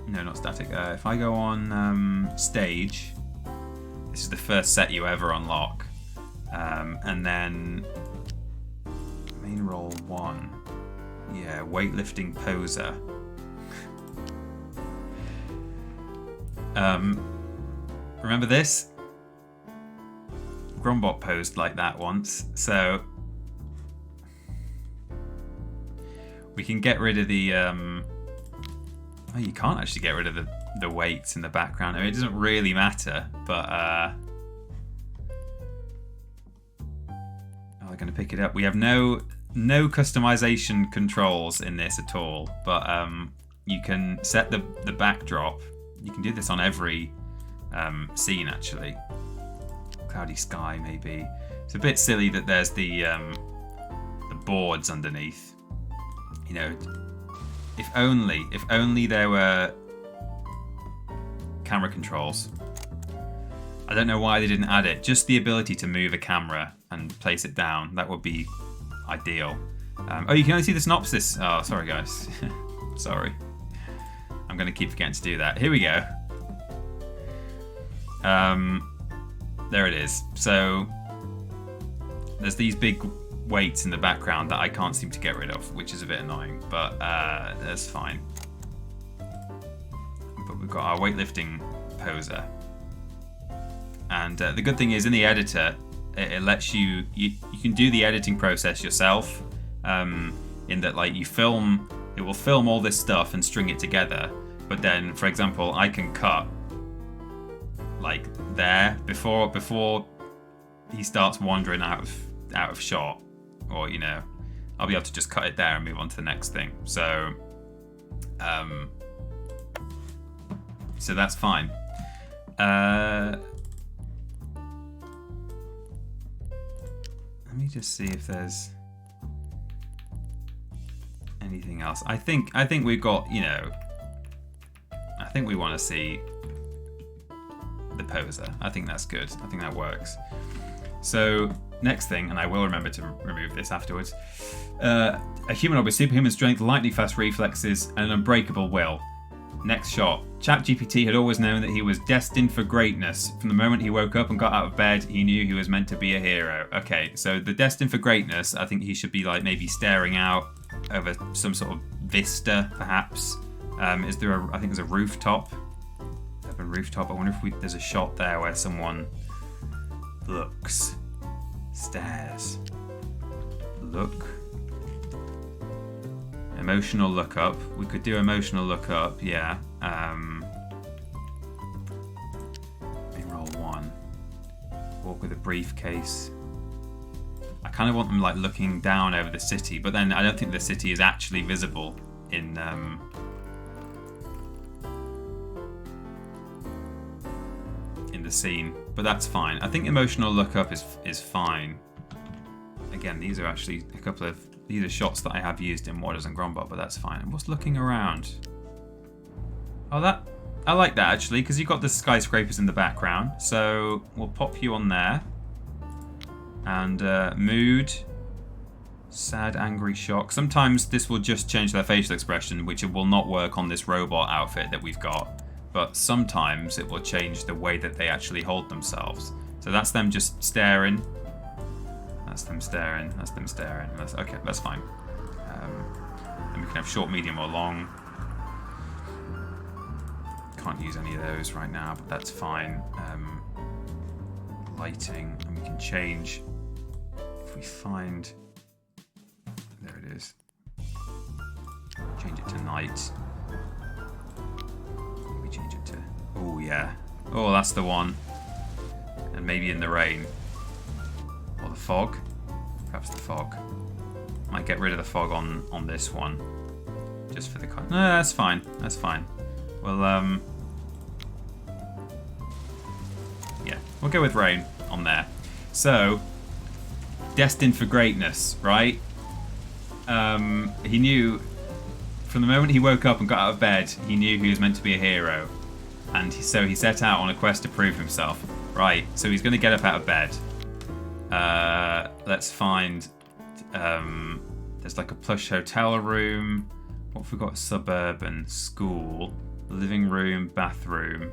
D: no, not static. If I go on stage, this is the first set you ever unlock, and then main role 1, yeah, weightlifting poser. Remember this? Grombot posed like that once, so we can get rid of the oh, you can't actually get rid of the weights in the background. I mean, it doesn't really matter, but oh, they're going to pick it up. We have no customization controls in this at all, but you can set the backdrop. You can do this on every scene, actually. Cloudy sky, maybe. It's a bit silly that there's the boards underneath. You know, if only there were camera controls. I don't know why they didn't add it. Just the ability to move a camera and place it down. That would be ideal. Oh, you can only see the synopsis. Oh, sorry, guys. Sorry. I'm going to keep forgetting to do that. Here we go. There it is. So there's these big weights in the background that I can't seem to get rid of, which is a bit annoying, but that's fine. But we've got our weightlifting poser. And the good thing is, in the editor, it lets you can do the editing process yourself, in that, like, it will film all this stuff and string it together. But then, for example, I can cut like there before he starts wandering out of shot, or, you know, I'll be able to just cut it there and move on to the next thing. So that's fine. Let me just see if there's Anything else? I think we've got, you know, I think we want to see the poser. I think that's good. I think that works. So next thing, and I will remember to remove this afterwards, a humanoid with superhuman strength, lightning fast reflexes, and an unbreakable will. Next shot. ChatGPT had always known that he was destined for greatness. From the moment he woke up and got out of bed, he knew he was meant to be a hero. Okay, so the destined for greatness, I think he should be like maybe staring out over some sort of vista, perhaps. Is there I think there's a rooftop. Urban rooftop. I wonder if there's a shot there where someone looks, stares, look. Emotional lookup. We could do emotional lookup, yeah. Let me roll 1. Walk with a briefcase. I kind of want them like looking down over the city, but then I don't think the city is actually visible in the scene. But that's fine. I think emotional lookup is fine. Again, these are actually a couple of these are shots that I have used in Waters and Grombot, but that's fine. And what's looking around? Oh, I like that actually, because you've got the skyscrapers in the background. So we'll pop you on there. And mood, sad, angry, shock. Sometimes this will just change their facial expression, which it will not work on this robot outfit that we've got. But sometimes it will change the way that they actually hold themselves. So that's them just staring. That's them staring. That's them staring. Okay, that's fine. And we can have short, medium, or long. Can't use any of those right now, but that's fine. Lighting, and we can change. If we find, there it is. Change it to night. We change it to. Oh yeah. Oh, that's the one. And maybe in the rain. Or the fog. Perhaps the fog. Might get rid of the fog on this one. Just for the No, that's fine. That's fine. Well, yeah, we'll go with rain on there. So, destined for greatness, right? He knew from the moment he woke up and got out of bed, he knew he was meant to be a hero. And so he set out on a quest to prove himself. Right, so he's going to get up out of bed. Let's find, there's like a plush hotel room. What have we got? Suburban, school, living room, bathroom.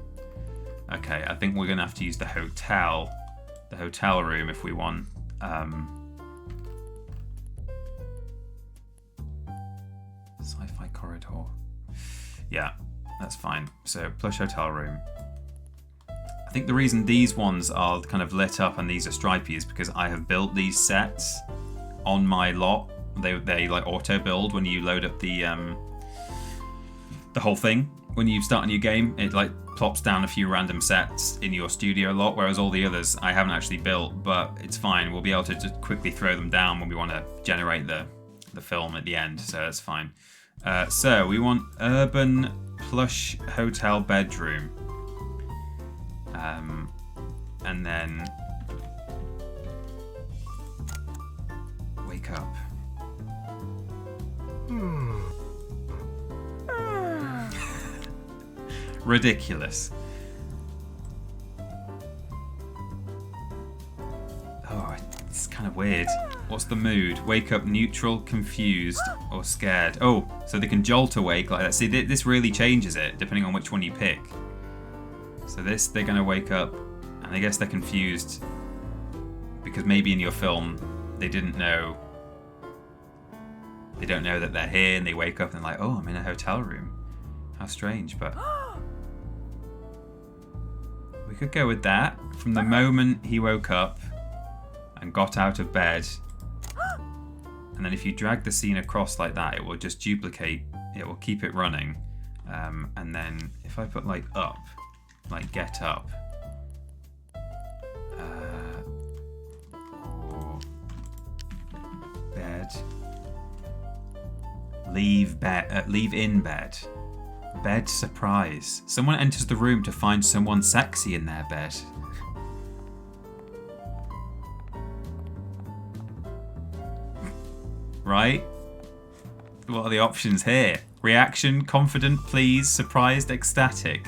D: Okay, I think we're going to have to use the hotel room if we want. Sci-fi corridor. Yeah, that's fine. So, plush hotel room. I think the reason these ones are kind of lit up and these are stripy is because I have built these sets on my lot. They like auto build when you load up the whole thing. When you start a new game, it like plops down a few random sets in your studio lot, whereas all the others I haven't actually built, but it's fine. We'll be able to just quickly throw them down when we want to generate the film at the end, so that's fine. So we want urban plush hotel bedroom. And then wake up. Ridiculous. Oh, it's kind of weird. What's the mood? Wake up neutral, confused, or scared. Oh, so they can jolt awake like that. See, this really changes it depending on which one you pick. So this, they're going to wake up, and I guess they're confused because maybe in your film they don't know that they're here, and they wake up and they're like, oh, I'm in a hotel room. How strange, but we could go with that. From the moment he woke up and got out of bed, and then if you drag the scene across like that, it will just duplicate, it will keep it running. And then if I put like up, like get up, or bed, leave in bed, bed surprise. Someone enters the room to find someone sexy in their bed. Right? What are the options here? Reaction, confident, pleased, surprised, ecstatic.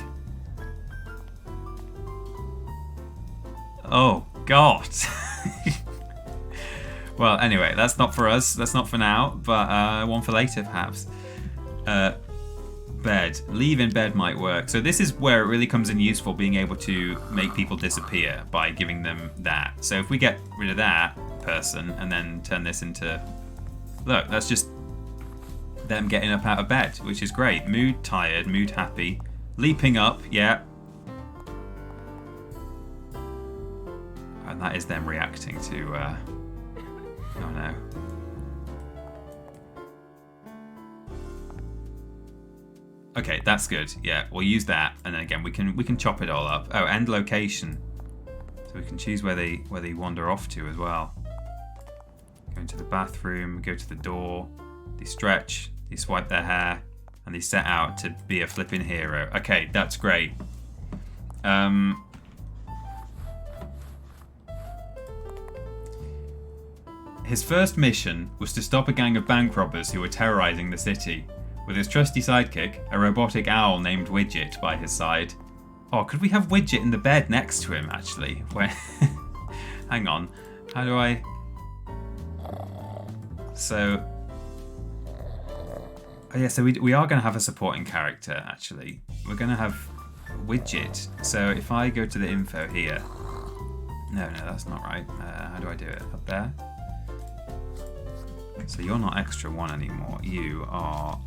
D: Oh, God. Well, anyway, that's not for us. That's not for now, but one for later, perhaps. Bed. Leave in bed might work. So this is where it really comes in useful, being able to make people disappear by giving them that. So if we get rid of that person and then turn this into... Look, that's just them getting up out of bed, which is great. Mood tired, mood happy. Leaping up, yeah. And that is them reacting to... oh no. Okay, that's good. Yeah, we'll use that, and then again we can chop it all up. Oh, end location. So we can choose where they wander off to as well. Go into the bathroom, go to the door, they stretch, they swipe their hair, and they set out to be a flipping hero. Okay, that's great. His first mission was to stop a gang of bank robbers who were terrorizing the city, with his trusty sidekick, a robotic owl named Widget, by his side. Oh, could we have Widget in the bed next to him, actually? Where? Hang on. How do I... So... Oh yeah, so we are going to have a supporting character, actually. We're going to have Widget. So if I go to the info here... No, that's not right. How do I do it? Up there? So you're not extra one anymore. You are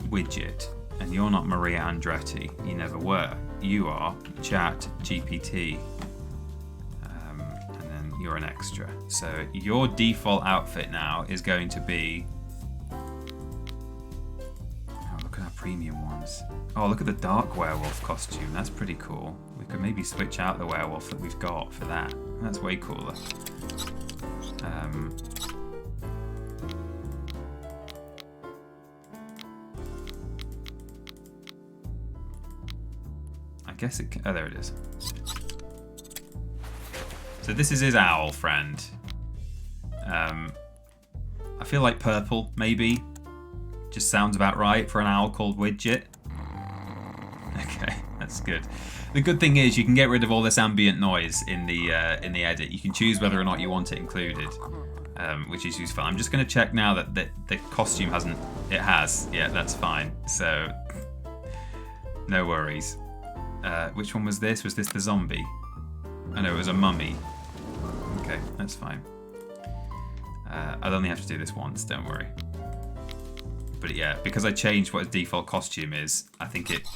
D: Widget, and you're not Maria Andretti. You never were. You are Chat GPT, and then you're an extra. So your default outfit now is going to be... Oh, look at our premium ones. Oh, look at the dark werewolf costume. That's pretty cool. We could maybe switch out the werewolf that we've got for that. That's way cooler. I guess it... Oh, there it is. So this is his owl friend. I feel like purple, maybe. Just sounds about right for an owl called Widget. Okay, that's good. The good thing is you can get rid of all this ambient noise in the edit. You can choose whether or not you want it included, which is useful. I'm just going to check now that the costume hasn't... It has. Yeah, that's fine. So, no worries. Which one was this? Was this the zombie? Oh no, it was a mummy. Okay, that's fine. I'll only have to do this once, don't worry. But yeah, because I changed what a default costume is, I think it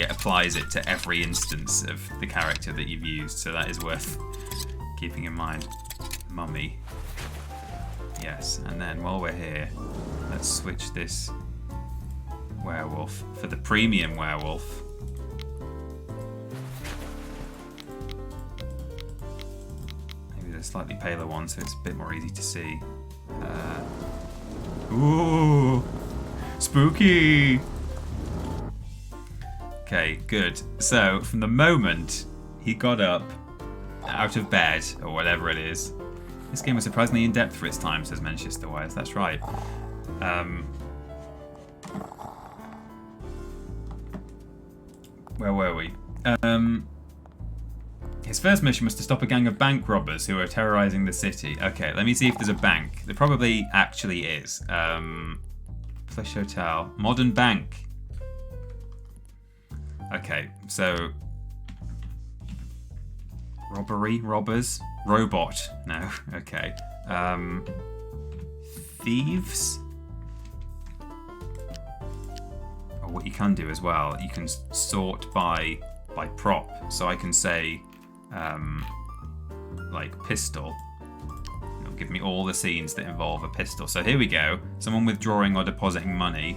D: applies it to every instance of the character that you've used, so that is worth keeping in mind. Mummy. Yes, and then while we're here, let's switch this werewolf for the premium werewolf. A slightly paler one, so it's a bit more easy to see. Ooh, spooky. Okay, good. So from the moment he got up out of bed or whatever it is, this game was surprisingly in depth for its time, says Manchester Wise. That's right. Where were we? His first mission was to stop a gang of bank robbers who were terrorizing the city. Okay, let me see if there's a bank. There probably actually is. Plush Hotel. Modern Bank. Okay, so... Robbery? Robbers? Robot? No, okay. Thieves? Or what you can do as well, you can sort by prop. So I can say... like pistol. It'll give me all the scenes that involve a pistol. So here we go. Someone withdrawing or depositing money.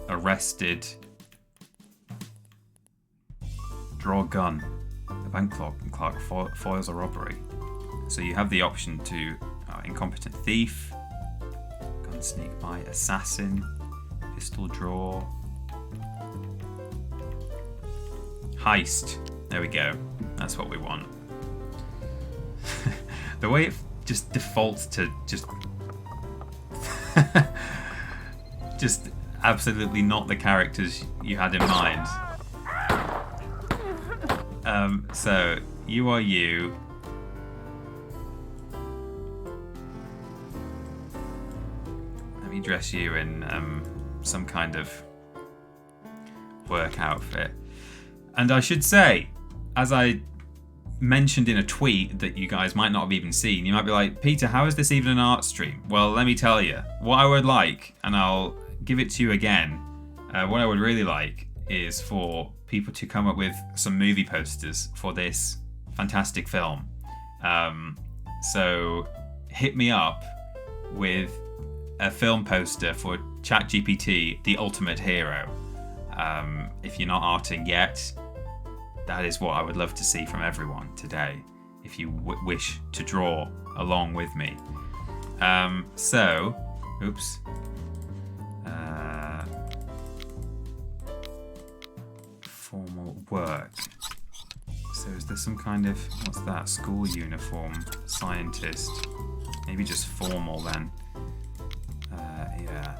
D: Arrested. Draw gun. The bank clerk foils a robbery. So you have the option to incompetent thief, gun sneak by, assassin, pistol draw, heist. There we go. That's what we want. The way it just defaults to just... just absolutely not the characters you had in mind. So you are you. Let me dress you in some kind of work outfit. And I should say, as I mentioned in a tweet that you guys might not have even seen, you might be like, Peter, how is this even an art stream? Well, let me tell you, what I would like, and I'll give it to you again, what I would really like is for people to come up with some movie posters for this fantastic film. So hit me up with a film poster for ChatGPT, the ultimate hero. If you're not arting yet, that is what I would love to see from everyone today, if you wish to draw along with me. Formal work. So is there some kind of, what's that, school uniform, scientist? Maybe just formal then. Yeah.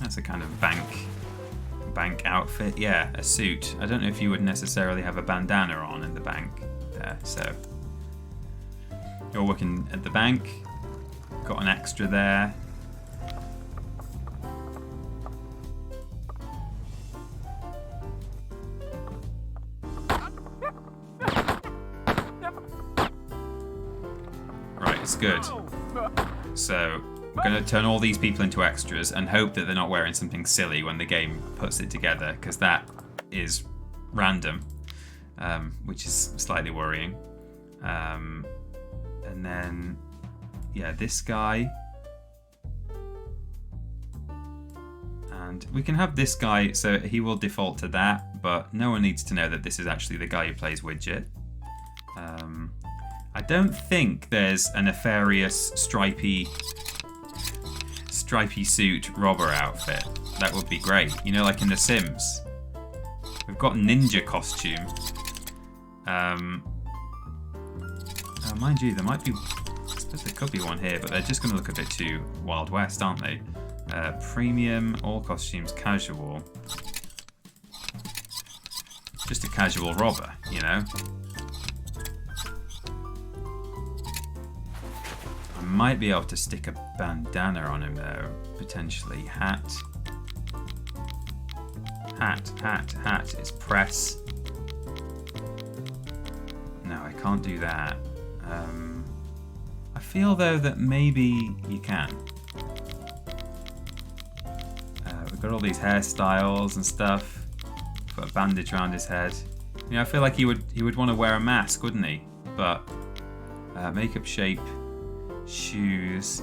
D: That's a kind of bank outfit. Yeah, a suit. I don't know if you would necessarily have a bandana on in the bank there. So you're working at the bank, got an extra there. Right, it's good. So we're going to turn all these people into extras and hope that they're not wearing something silly when the game puts it together, because that is random, which is slightly worrying. And then, yeah, this guy. And we can have this guy, so he will default to that, but no one needs to know that this is actually the guy who plays Widget. I don't think there's a nefarious stripy suit robber outfit. That would be great. You know, like in The Sims. We've got ninja costume. Mind you, there might be, I suppose there could be one here, but they're just going to look a bit too Wild West, aren't they? Premium, all costumes, casual. Just a casual robber, you know? I might be able to stick a bandana on him though, potentially. Hat. It's press. No, I can't do that. I feel though that maybe you can. We've got all these hairstyles and stuff. Got a bandage around his head. You know, I feel like he would want to wear a mask, wouldn't he? But makeup shape, shoes,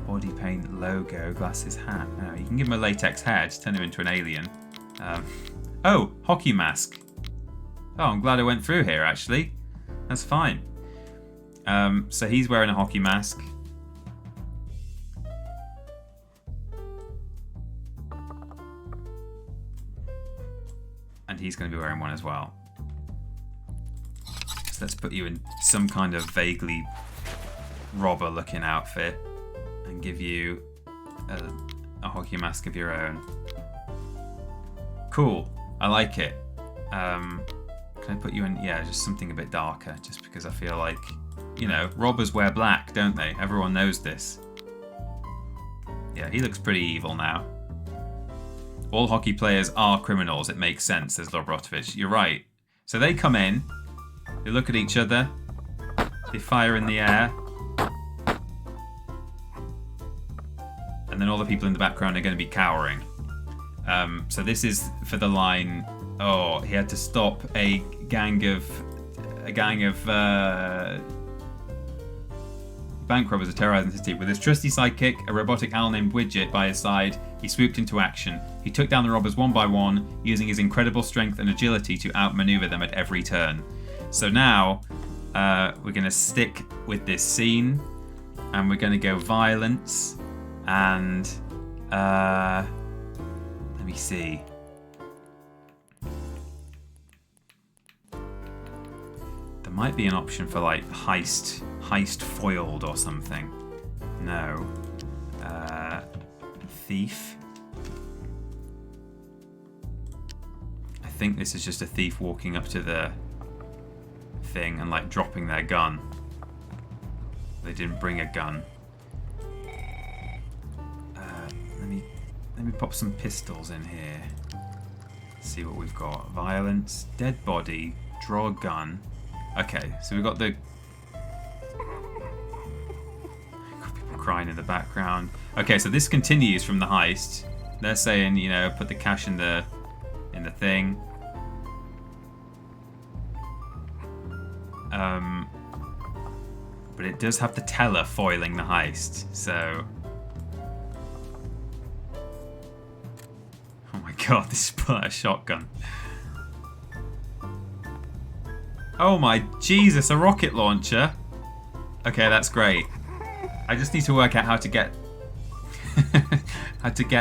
D: body paint, logo, glasses, hat. No, you can give him a latex head, turn him into an alien. Oh, hockey mask. Oh, I'm glad I went through here actually. That's fine. So he's wearing a hockey mask. And he's going to be wearing one as well. So let's put you in some kind of vaguely robber looking outfit and give you a hockey mask of your own. Cool. I like it. Can I put you in, yeah, just something a bit darker, just because I feel like, you know, robbers wear black, don't they? Everyone knows this. Yeah, he looks pretty evil now. All hockey players are criminals, it makes sense, says Lobrotovich. You're right. So they come in, they look at each other, they fire in the air, and then all the people in the background are going to be cowering. So this is for the line, oh, he had to stop a gang of bank robbers are terrorizing the city. With his trusty sidekick, a robotic owl named Widget, by his side, he swooped into action. He took down the robbers one by one, using his incredible strength and agility to outmaneuver them at every turn. So now, we're going to stick with this scene, and we're going to go violence, and let me see. There might be an option for like heist foiled or something. No. Thief. I think this is just a thief walking up to the thing and like dropping their gun. They didn't bring a gun. Let me pop some pistols in here. See what we've got. Violence, dead body, draw a gun. Okay, so we've got the people crying in the background. Okay, so this continues from the heist. They're saying, you know, put the cash in the thing. But it does have the teller foiling the heist, so. Oh my god, this is pull out a shotgun. Oh my Jesus, a rocket launcher. Okay, that's great. I just need to work out how to get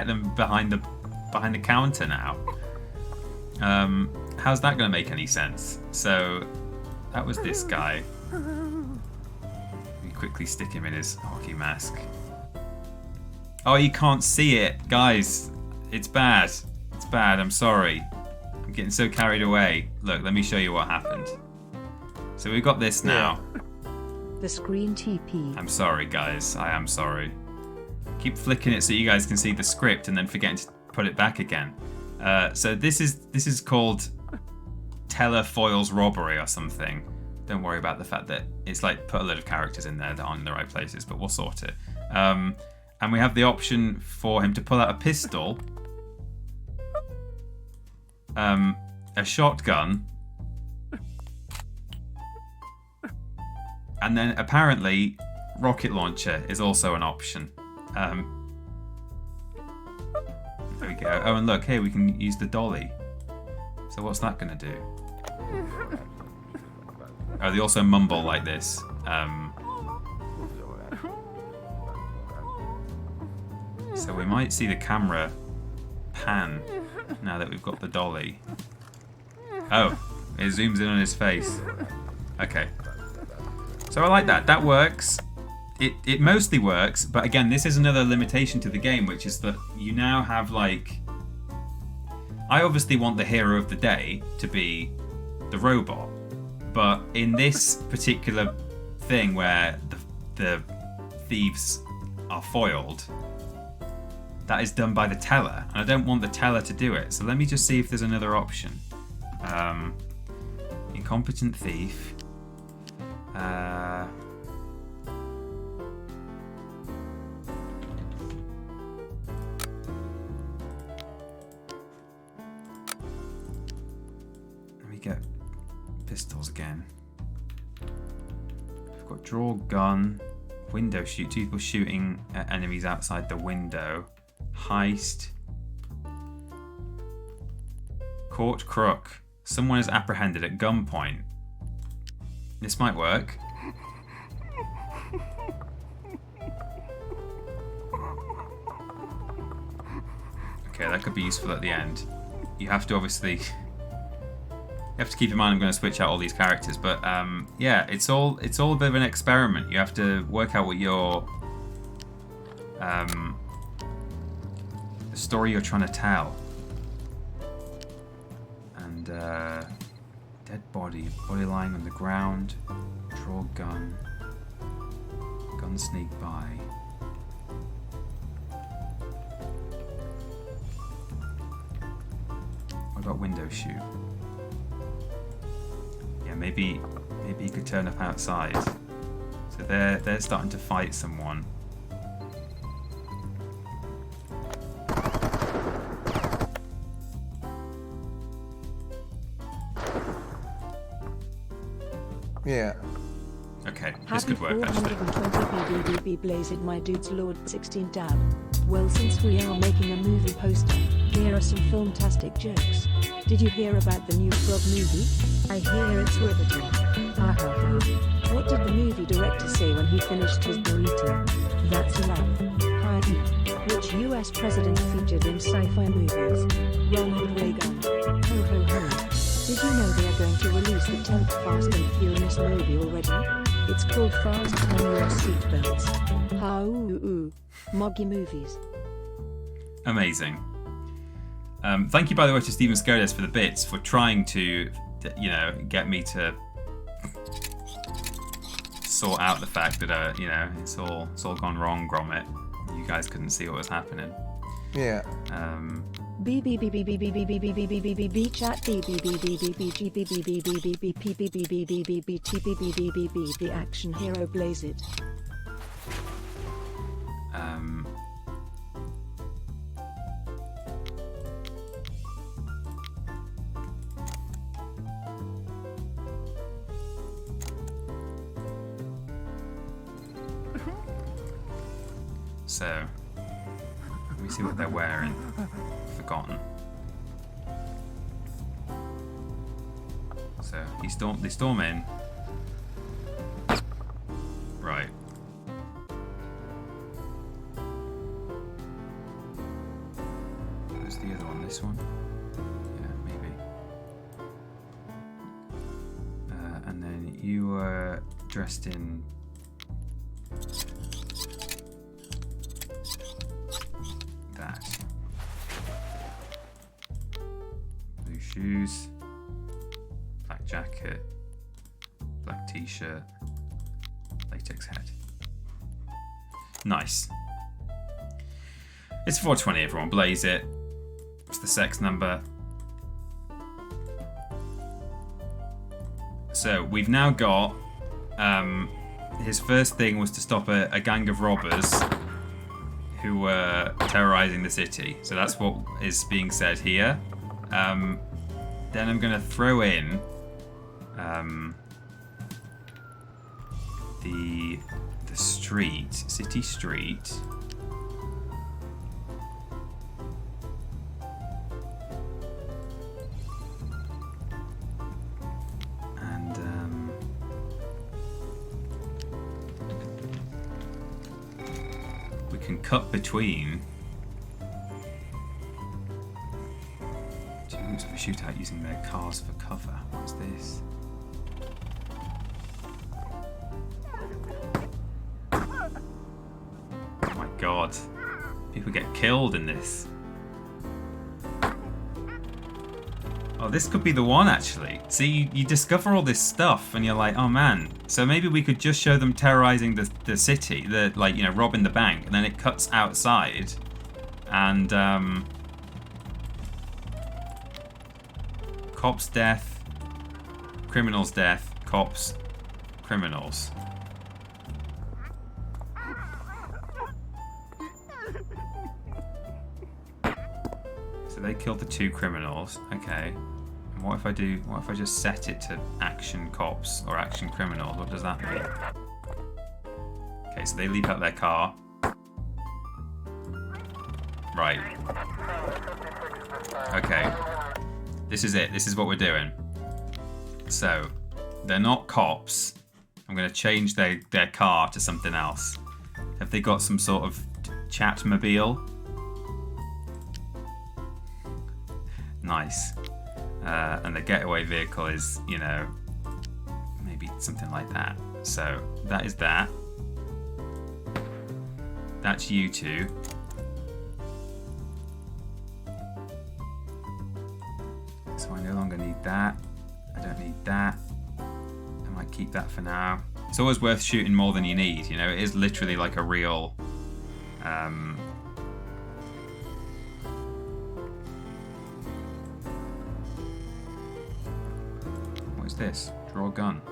D: them behind the counter now. How's that going to make any sense? So that was this guy. We quickly stick him in his hockey mask. Oh, you can't see it, guys. It's bad. It's bad. I'm sorry. I'm getting so carried away. Look, let me show you what happened. So we've got this now.
B: The screen TP.
D: I'm sorry, guys. I am sorry. Keep flicking it so you guys can see the script and then forgetting to put it back again. So this is called Teller Foils Robbery or something. Don't worry about the fact that it's like put a load of characters in there that aren't in the right places, but we'll sort it. And we have the option for him to pull out a pistol, a shotgun, and then apparently rocket launcher is also an option. There we go. Oh, and look, here we can use the dolly. So what's that going to do? Oh, they also mumble like this. So we might see the camera pan now that we've got the dolly. Oh, it zooms in on his face. Okay. So I like that. That works. It mostly works, but again, this is another limitation to the game, which is that you now have like... I obviously want the hero of the day to be the robot, but in this particular thing where the thieves are foiled, that is done by the teller, and I don't want the teller to do it. So let me just see if there's another option. Incompetent thief. Let me get pistols again. We've got draw gun, window shoot, two people shooting at enemies outside the window, heist, caught crook, someone is apprehended at gunpoint. This might work. Okay, that could be useful at the end. You have to obviously... You have to keep in mind I'm going to switch out all these characters, but yeah, it's all a bit of an experiment. You have to work out what your the story you're trying to tell. And dead body lying on the ground, draw gun, gun sneak by. What about window shoot? Yeah, maybe you could turn up outside. So they're starting to fight someone.
F: Yeah.
D: Okay, this could work actually.
B: 420 BDB blazed my dude's Lord 16 tab. Well, since we are making a movie poster, here are some filmtastic jokes. Did you hear about the new Frog movie? I hear it's riveting. Ha ha ha. What did the movie director say when he finished his burrito? That's a laugh. Hi. Which US president featured in sci-fi movies? Ronald Reagan. Ho ho ho. Did you know they are going to release the 10th Fast and Furious movie already? It's called Fast 10 Your Seatbelts. Moggy movies.
D: Amazing. Thank you, by the way, to Steven Scodes for the bits, for trying to, get me to sort out the fact that, it's all gone wrong, Gromit. You guys couldn't see what was happening.
F: Yeah.
B: B B B B B B B B B B B B B B chat B B B B B B G B B B B B B P B B B B B B T B B B B B the action hero blaze it.
D: So, let me see what they're wearing. Forgotten. So they storm in. Right. Where's the other one? This one? Yeah, maybe. And then you were dressed in that. Blue shoes, black jacket, black t-shirt, latex hat. Nice. It's 420, everyone. Blaze it. It's the sex number. So we've now got his first thing was to stop a gang of robbers who were terrorizing the city. So that's what is being said here. Then I'm going to throw in the street, city street. And we can cut between two groups of a shootout using their cars for cover. What's this? Oh my god. People get killed in this. Oh, this could be the one, actually. See, you discover all this stuff, and you're like, oh man. So maybe we could just show them terrorizing the city, robbing the bank, and then it cuts outside, and cops death, criminals death, cops, criminals. So they killed the two criminals. Okay. And what if I just set it to action cops or action criminals? What does that mean? Okay, so they leap out their car. Right. Okay. This is it. This is what we're doing. So, they're not cops. I'm going to change their car to something else. Have they got some sort of Chatmobile? Nice. And the getaway vehicle is, maybe something like that. So that is that. That's you two. So I no longer need that. I don't need that. I might keep that for now. It's always worth shooting more than you need. It is literally like a real this? Draw a gun.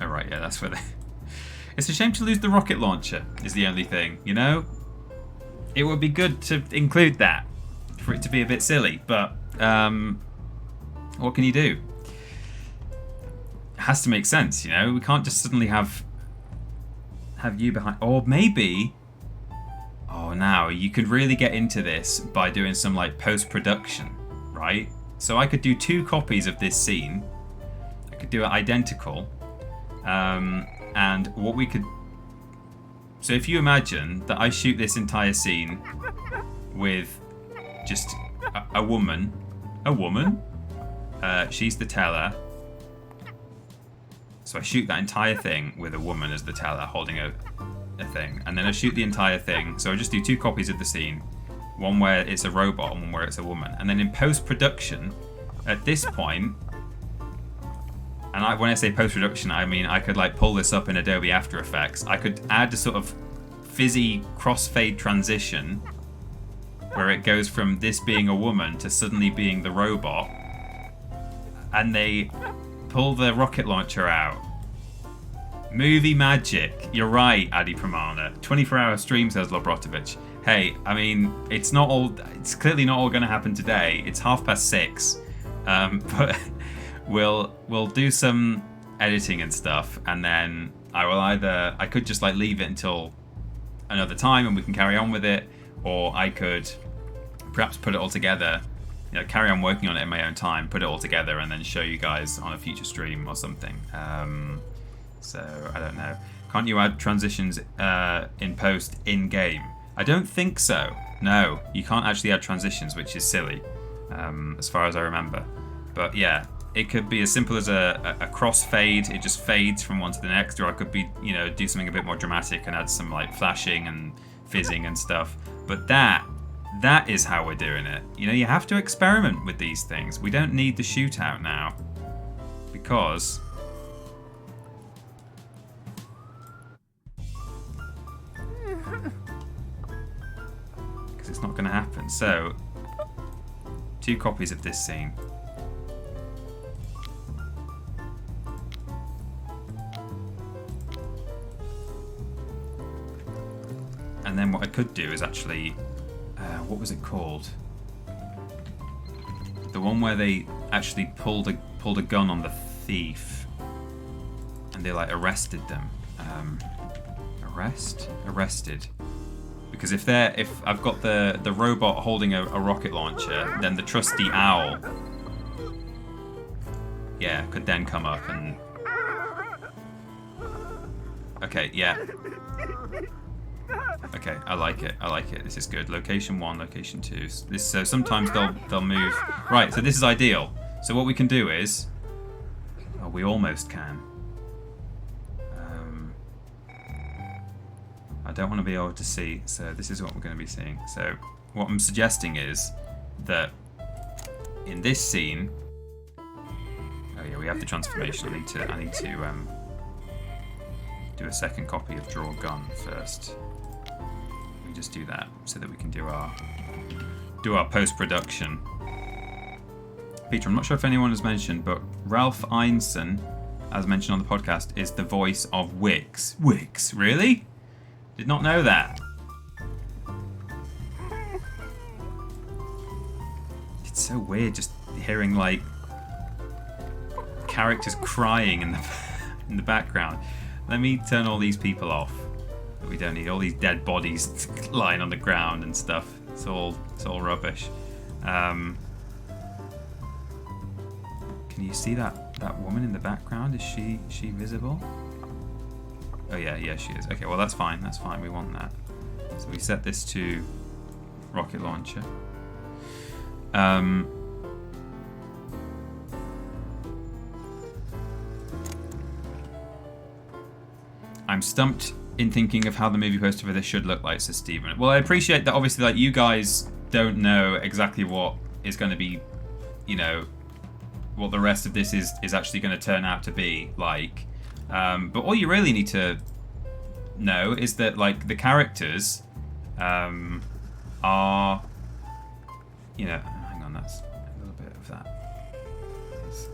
D: Oh right, yeah, that's where they... It's a shame to lose the rocket launcher, is the only thing, It would be good to include that, for it to be a bit silly, but what can you do? It has to make sense, We can't just suddenly have you behind... Or maybe... Oh, now, you could really get into this by doing some, post-production, right? So I could do 2 copies of this scene. I could do it identical. And what we could... So if you imagine that I shoot this entire scene with just a woman. A woman. She's the teller. So I shoot that entire thing with a woman as the teller holding a thing, and then I shoot the entire thing. So I just do 2 copies of the scene, one where it's a robot and one where it's a woman. And then in post-production, at this point, and when I say post-production, I mean I could like pull this up in Adobe After Effects. I could add a sort of fizzy crossfade transition where it goes from this being a woman to suddenly being the robot, and they pull the rocket launcher out. Movie magic. You're right, Adi Pramana. 24-hour stream, says Lobrotovich. Hey, I mean, it's clearly not all going to happen today. It's 6:30, but we'll do some editing and stuff, and then I could just like leave it until another time and we can carry on with it, or I could perhaps put it all together, carry on working on it in my own time, put it all together, and then show you guys on a future stream or something. So I don't know. Can't you add transitions in post in game? I don't think so. No, you can't actually add transitions, which is silly, as far as I remember. But yeah, it could be as simple as a crossfade. It just fades from one to the next, or I could be, do something a bit more dramatic and add some like flashing and fizzing and stuff. But that is how we're doing it. You have to experiment with these things. We don't need the shootout now, because it's not going to happen. So 2 copies of this scene. And then what I could do is actually, what was it called? The one where they actually pulled a gun on the thief, and they like arrested them. Arrested. Because if I've got the robot holding a rocket launcher, then the trusty owl, could then come up and. Okay, yeah. Okay, I like it. This is good. Location 1, location 2. So sometimes they'll move. Right, so this is ideal. So what we can do is, we almost can. I don't want to be able to see, so this is what we're going to be seeing. So what I'm suggesting is that in this scene, we have the transformation. I need to do a second copy of Draw Gun first. We just do that so that we can do our post-production. Peter, I'm not sure if anyone has mentioned, but Ralph Einson, as mentioned on the podcast, is the voice of Wix. Wix, really? Did not know that. It's so weird just hearing like characters crying in the background. Let me turn all these people off. We don't need all these dead bodies lying on the ground and stuff. It's all rubbish. Can you see that woman in the background? Is she visible? Oh yeah, she is. Okay, well that's fine. We want that. So we set this to rocket launcher. I'm stumped in thinking of how the movie poster for this should look like, says Stephen. Well, I appreciate that obviously like you guys don't know exactly what is going to be, what the rest of this is actually going to turn out to be like. But all you really need to know is that like the characters are, hang on, that's a little bit of that is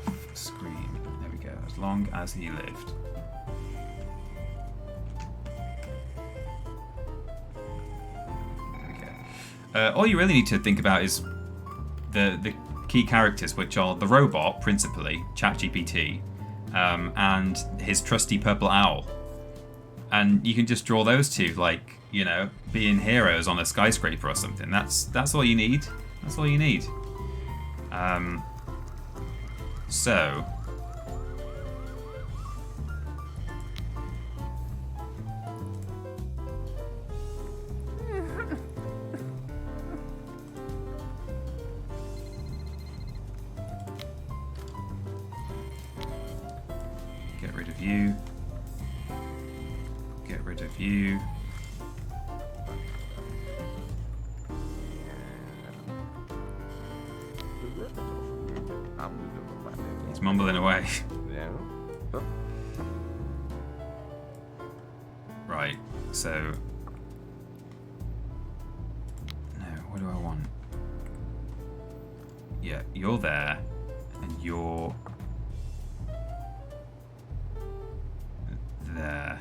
D: off screen. There we go. As long as he lived. There we go. All you really need to think about is the key characters, which are the robot principally, ChatGPT. And his trusty purple owl, and you can just draw those two, like being heroes on a skyscraper or something. That's all you need. That's all you need. So rid of you. He's mumbling away. Right, so... No, what do I want? Yeah, you're there, and you're... there.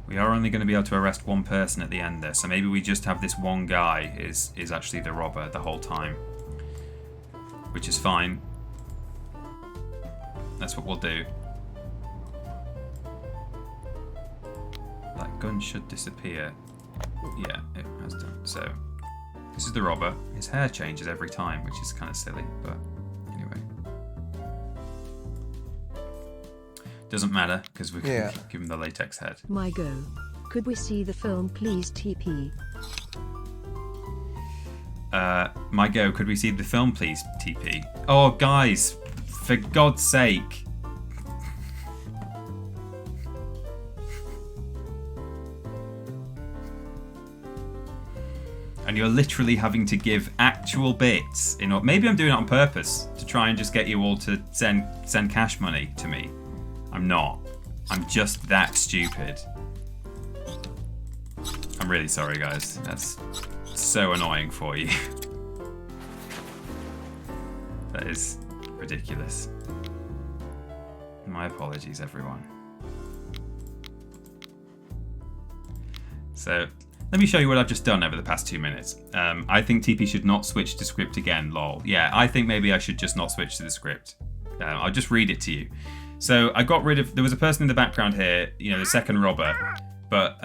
D: We are only going to be able to arrest one person at the end there, so maybe we just have this one guy is actually the robber the whole time. Which is fine. That's what we'll do. That gun should disappear. Yeah, it has done. So, this is the robber. His hair changes every time, which is kind of silly, but anyway. Doesn't matter, because we can give him the latex head.
B: My go. Could we see the film, please, TP?
D: My go. Could we see the film, please, TP? Oh, guys, for God's sake. And you're literally having to give actual bits. Maybe I'm doing it on purpose to try and just get you all to send cash money to me. I'm not. I'm just that stupid. I'm really sorry, guys. That's so annoying for you. That is ridiculous. My apologies, everyone. So, let me show you what I've just done over the past 2 minutes. I think TP should not switch to script again, lol. Yeah, I think maybe I should just not switch to the script. I'll just read it to you. So I got rid of... There was a person in the background here, the second robber. But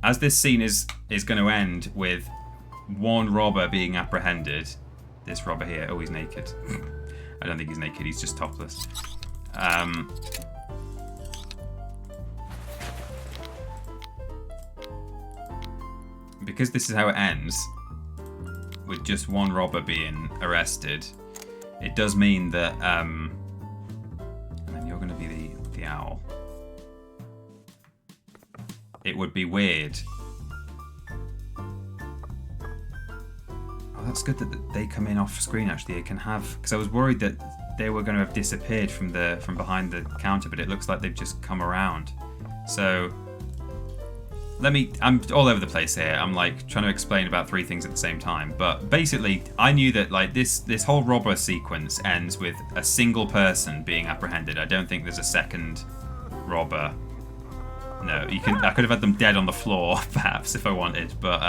D: as this scene is going to end with one robber being apprehended... This robber here. Oh, he's naked. I don't think he's naked. He's just topless. Because this is how it ends, with just one robber being arrested, it does mean that... and then you're going to be the owl. It would be weird. Oh, that's good that they come in off screen, actually. They can have... Because I was worried that they were going to have disappeared from behind the counter, but it looks like they've just come around. So... I'm all over the place here. I'm like trying to explain about 3 things at the same time. But basically, I knew that like this whole robber sequence ends with a single person being apprehended. I don't think there's a second robber. No, I could have had them dead on the floor, perhaps, if I wanted, but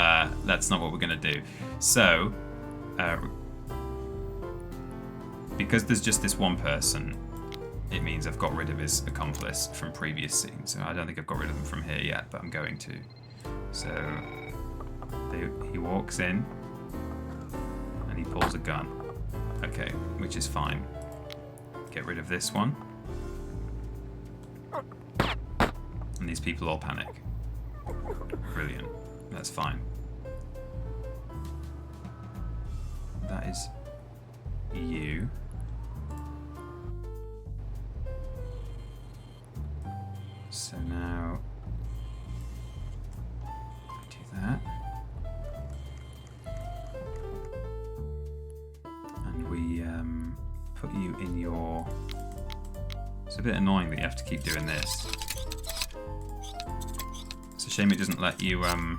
D: that's not what we're going to do. So, because there's just this one person, it means I've got rid of his accomplice from previous scenes. So I don't think I've got rid of them from here yet, but I'm going to. So he walks in and he pulls a gun. Okay, which is fine. Get rid of this one. And these people all panic. Brilliant. That's fine. That is you. So now do that, and we put you in your... It's a bit annoying that you have to keep doing this. It's a shame it doesn't let you no,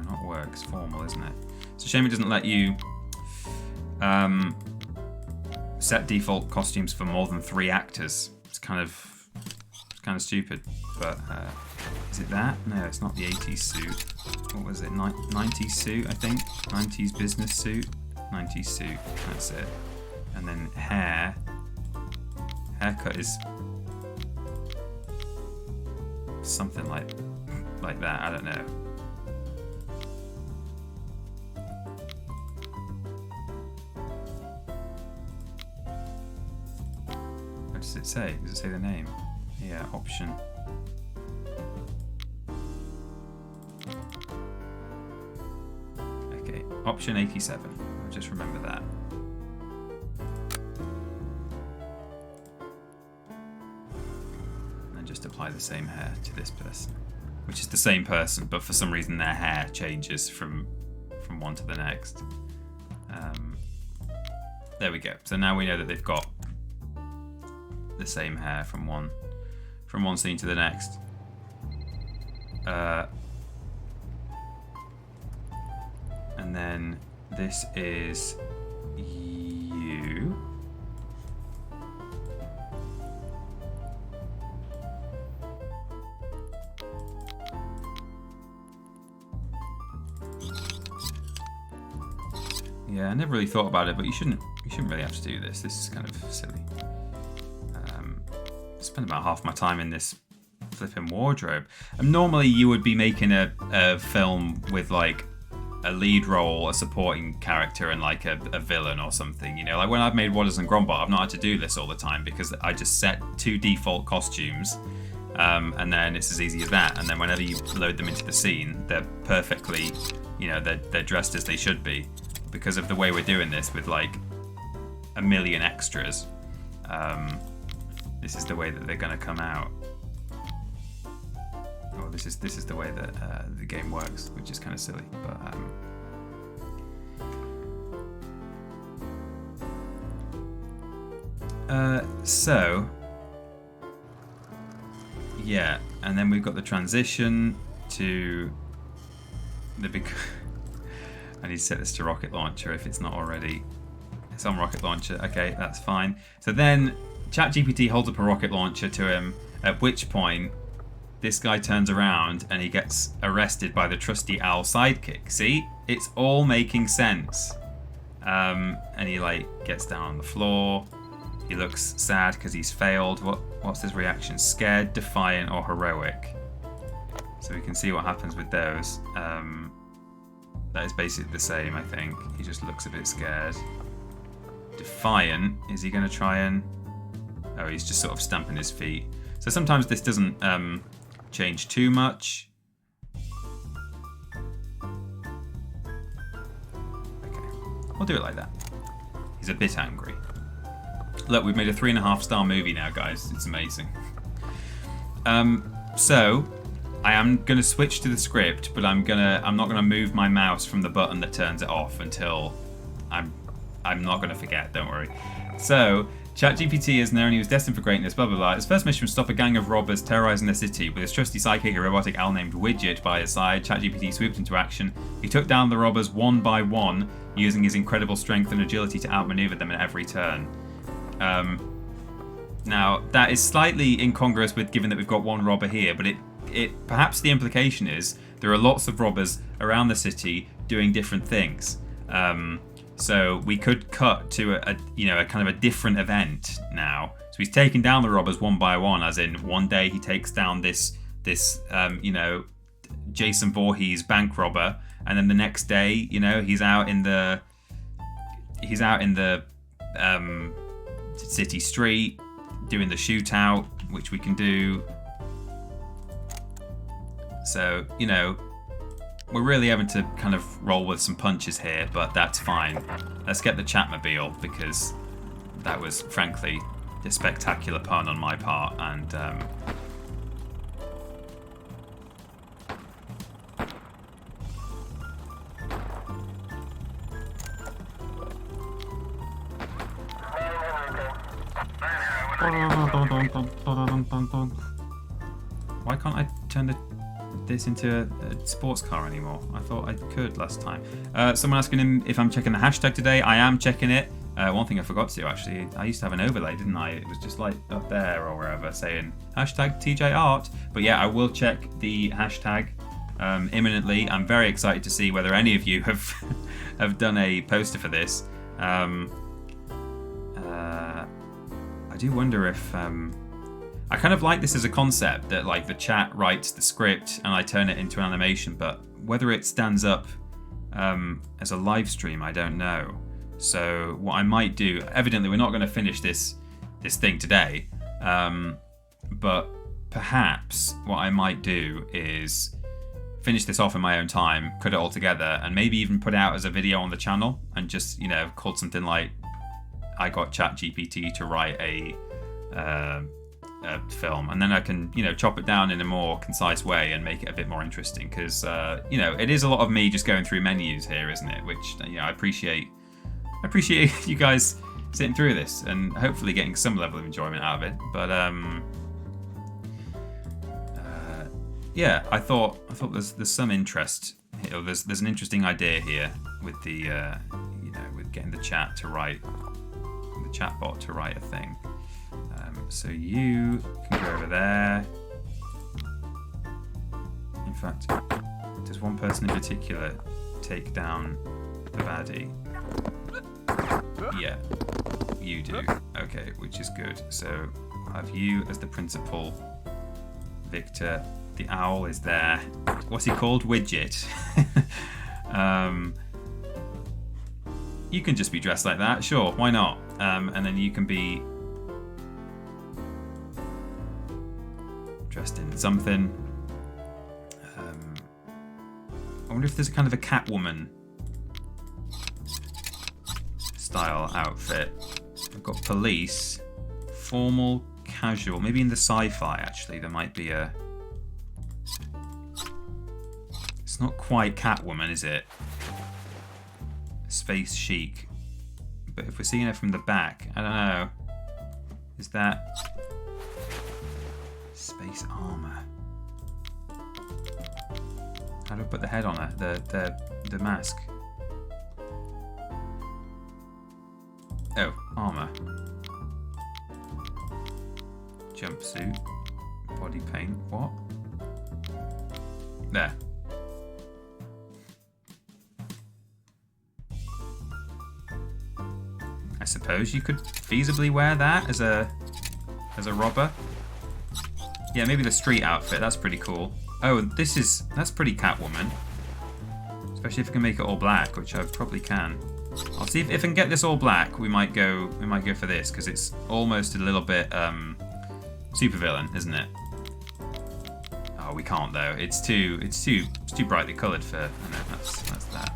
D: not work, it's formal, isn't it? It's a shame it doesn't let you set default costumes for more than 3 actors. It's kind of stupid, but is it that? No, it's not the 80s suit. What was it? 90s suit, I think. 90s business suit. 90s suit, that's it. And then haircut is something like that. I don't know. What does it say? Does it say the name? Yeah, option. Okay, option 87. I'll just remember that. just apply the same hair to this person, which is the same person, but for some reason their hair changes from one to the next. There we go. So now we know that they've got the same hair from one scene to the next. And then this is you. Yeah, I never really thought about it, but you shouldn't really have to do this. This is kind of silly. I spend about half my time in this flipping wardrobe. And normally you would be making a film with like a lead role, a supporting character, and like a villain or something. You know, like when I've made Wadders and Grombat, I've not had to do this all the time because I just set 2 default costumes, and then it's as easy as that. And then whenever you load them into the scene, they're perfectly, you know, they're dressed as they should be. Because of the way we're doing this with like a million extras, this is the way that they're going to come out. Oh, this is the way that the game works, which is kind of silly, but so yeah, and then we've got the transition to the big. I need to set this to rocket launcher if it's not already. It's on rocket launcher. Okay, that's fine. So then ChatGPT holds up a rocket launcher to him, at which point this guy turns around and he gets arrested by the trusty owl sidekick. See? It's all making sense. And he like gets down on the floor. He looks sad because he's failed. What's his reaction? Scared, defiant, or heroic? So we can see what happens with those. That is basically the same, I think. He just looks a bit scared. Defiant. Is he going to try and... Oh, he's just sort of stamping his feet. So sometimes this doesn't change too much. Okay, we'll do it like that. He's a bit angry. Look, we've made a 3.5-star movie now, guys. It's amazing. So I am gonna switch to the script, but I'm not gonna move my mouse from the button that turns it off until I'm not gonna forget. Don't worry. So ChatGPT is known he was destined for greatness. Blah blah blah. His first mission was to stop a gang of robbers terrorizing the city. With his trusty sidekick, a robotic owl named Widget, by his side, ChatGPT swooped into action. He took down the robbers one by one, using his incredible strength and agility to outmaneuver them at every turn. Now that is slightly incongruous with given that we've got one robber here, but it perhaps the implication is there are lots of robbers around the city doing different things. So we could cut to a kind of a different event now. So he's taking down the robbers one by one, as in one day he takes down this Jason Voorhees bank robber, and then the next day, he's out in the city street doing the shootout, which we can do. So, we're really having to kind of roll with some punches here, but that's fine. Let's get the Chatmobile, because that was, frankly, a spectacular pun on my part, and why can't I turn this into a sports car anymore? I thought I could last time. Someone asking him if I'm checking the hashtag today. I am checking it. One thing I forgot to actually, I used to have an overlay, didn't I? It was just like up there or wherever saying hashtag TJ Art. But yeah, I will check the hashtag imminently. I'm very excited to see whether any of you have done a poster for this. I do wonder if I kind of like this as a concept that like the chat writes the script and I turn it into an animation, but whether it stands up as a live stream, I don't know. So what I might do, evidently we're not going to finish this thing today, but perhaps what I might do is finish this off in my own time, cut it all together, and maybe even put it out as a video on the channel and just, called something like I got ChatGPT to write a film, and then I can, chop it down in a more concise way and make it a bit more interesting. Because it is a lot of me just going through menus here, isn't it? Which I appreciate you guys sitting through this and hopefully getting some level of enjoyment out of it. But I thought there's some interest. There's an interesting idea here with the with getting the chat to write, the chatbot to write a thing. So you can go over there. In fact, does one person in particular take down the baddie? Yeah, you do. Okay, which is good. So I'll have you as the principal. Victor, the owl, is there. What's he called? Widget. You can just be dressed like that. Sure, why not? And then you can be dressed in something. I wonder if there's a kind of a Catwoman style outfit. I've got police, formal, casual. Maybe in the sci-fi, actually, there might be a... It's not quite Catwoman, is it? Space chic. But if we're seeing her from the back, I don't know. Is that... Space armor. How do I put the head on her? The mask. Oh, armor. Jumpsuit. Body paint. What? There. I suppose you could feasibly wear that as a robber. Yeah, maybe the street outfit. That's pretty cool. Oh, that's pretty Catwoman. Especially if I can make it all black, which I probably can. I'll see if I can get this all black. We might go for this because it's almost a little bit supervillain, isn't it? Oh, we can't though. It's too brightly coloured for. I know that's that.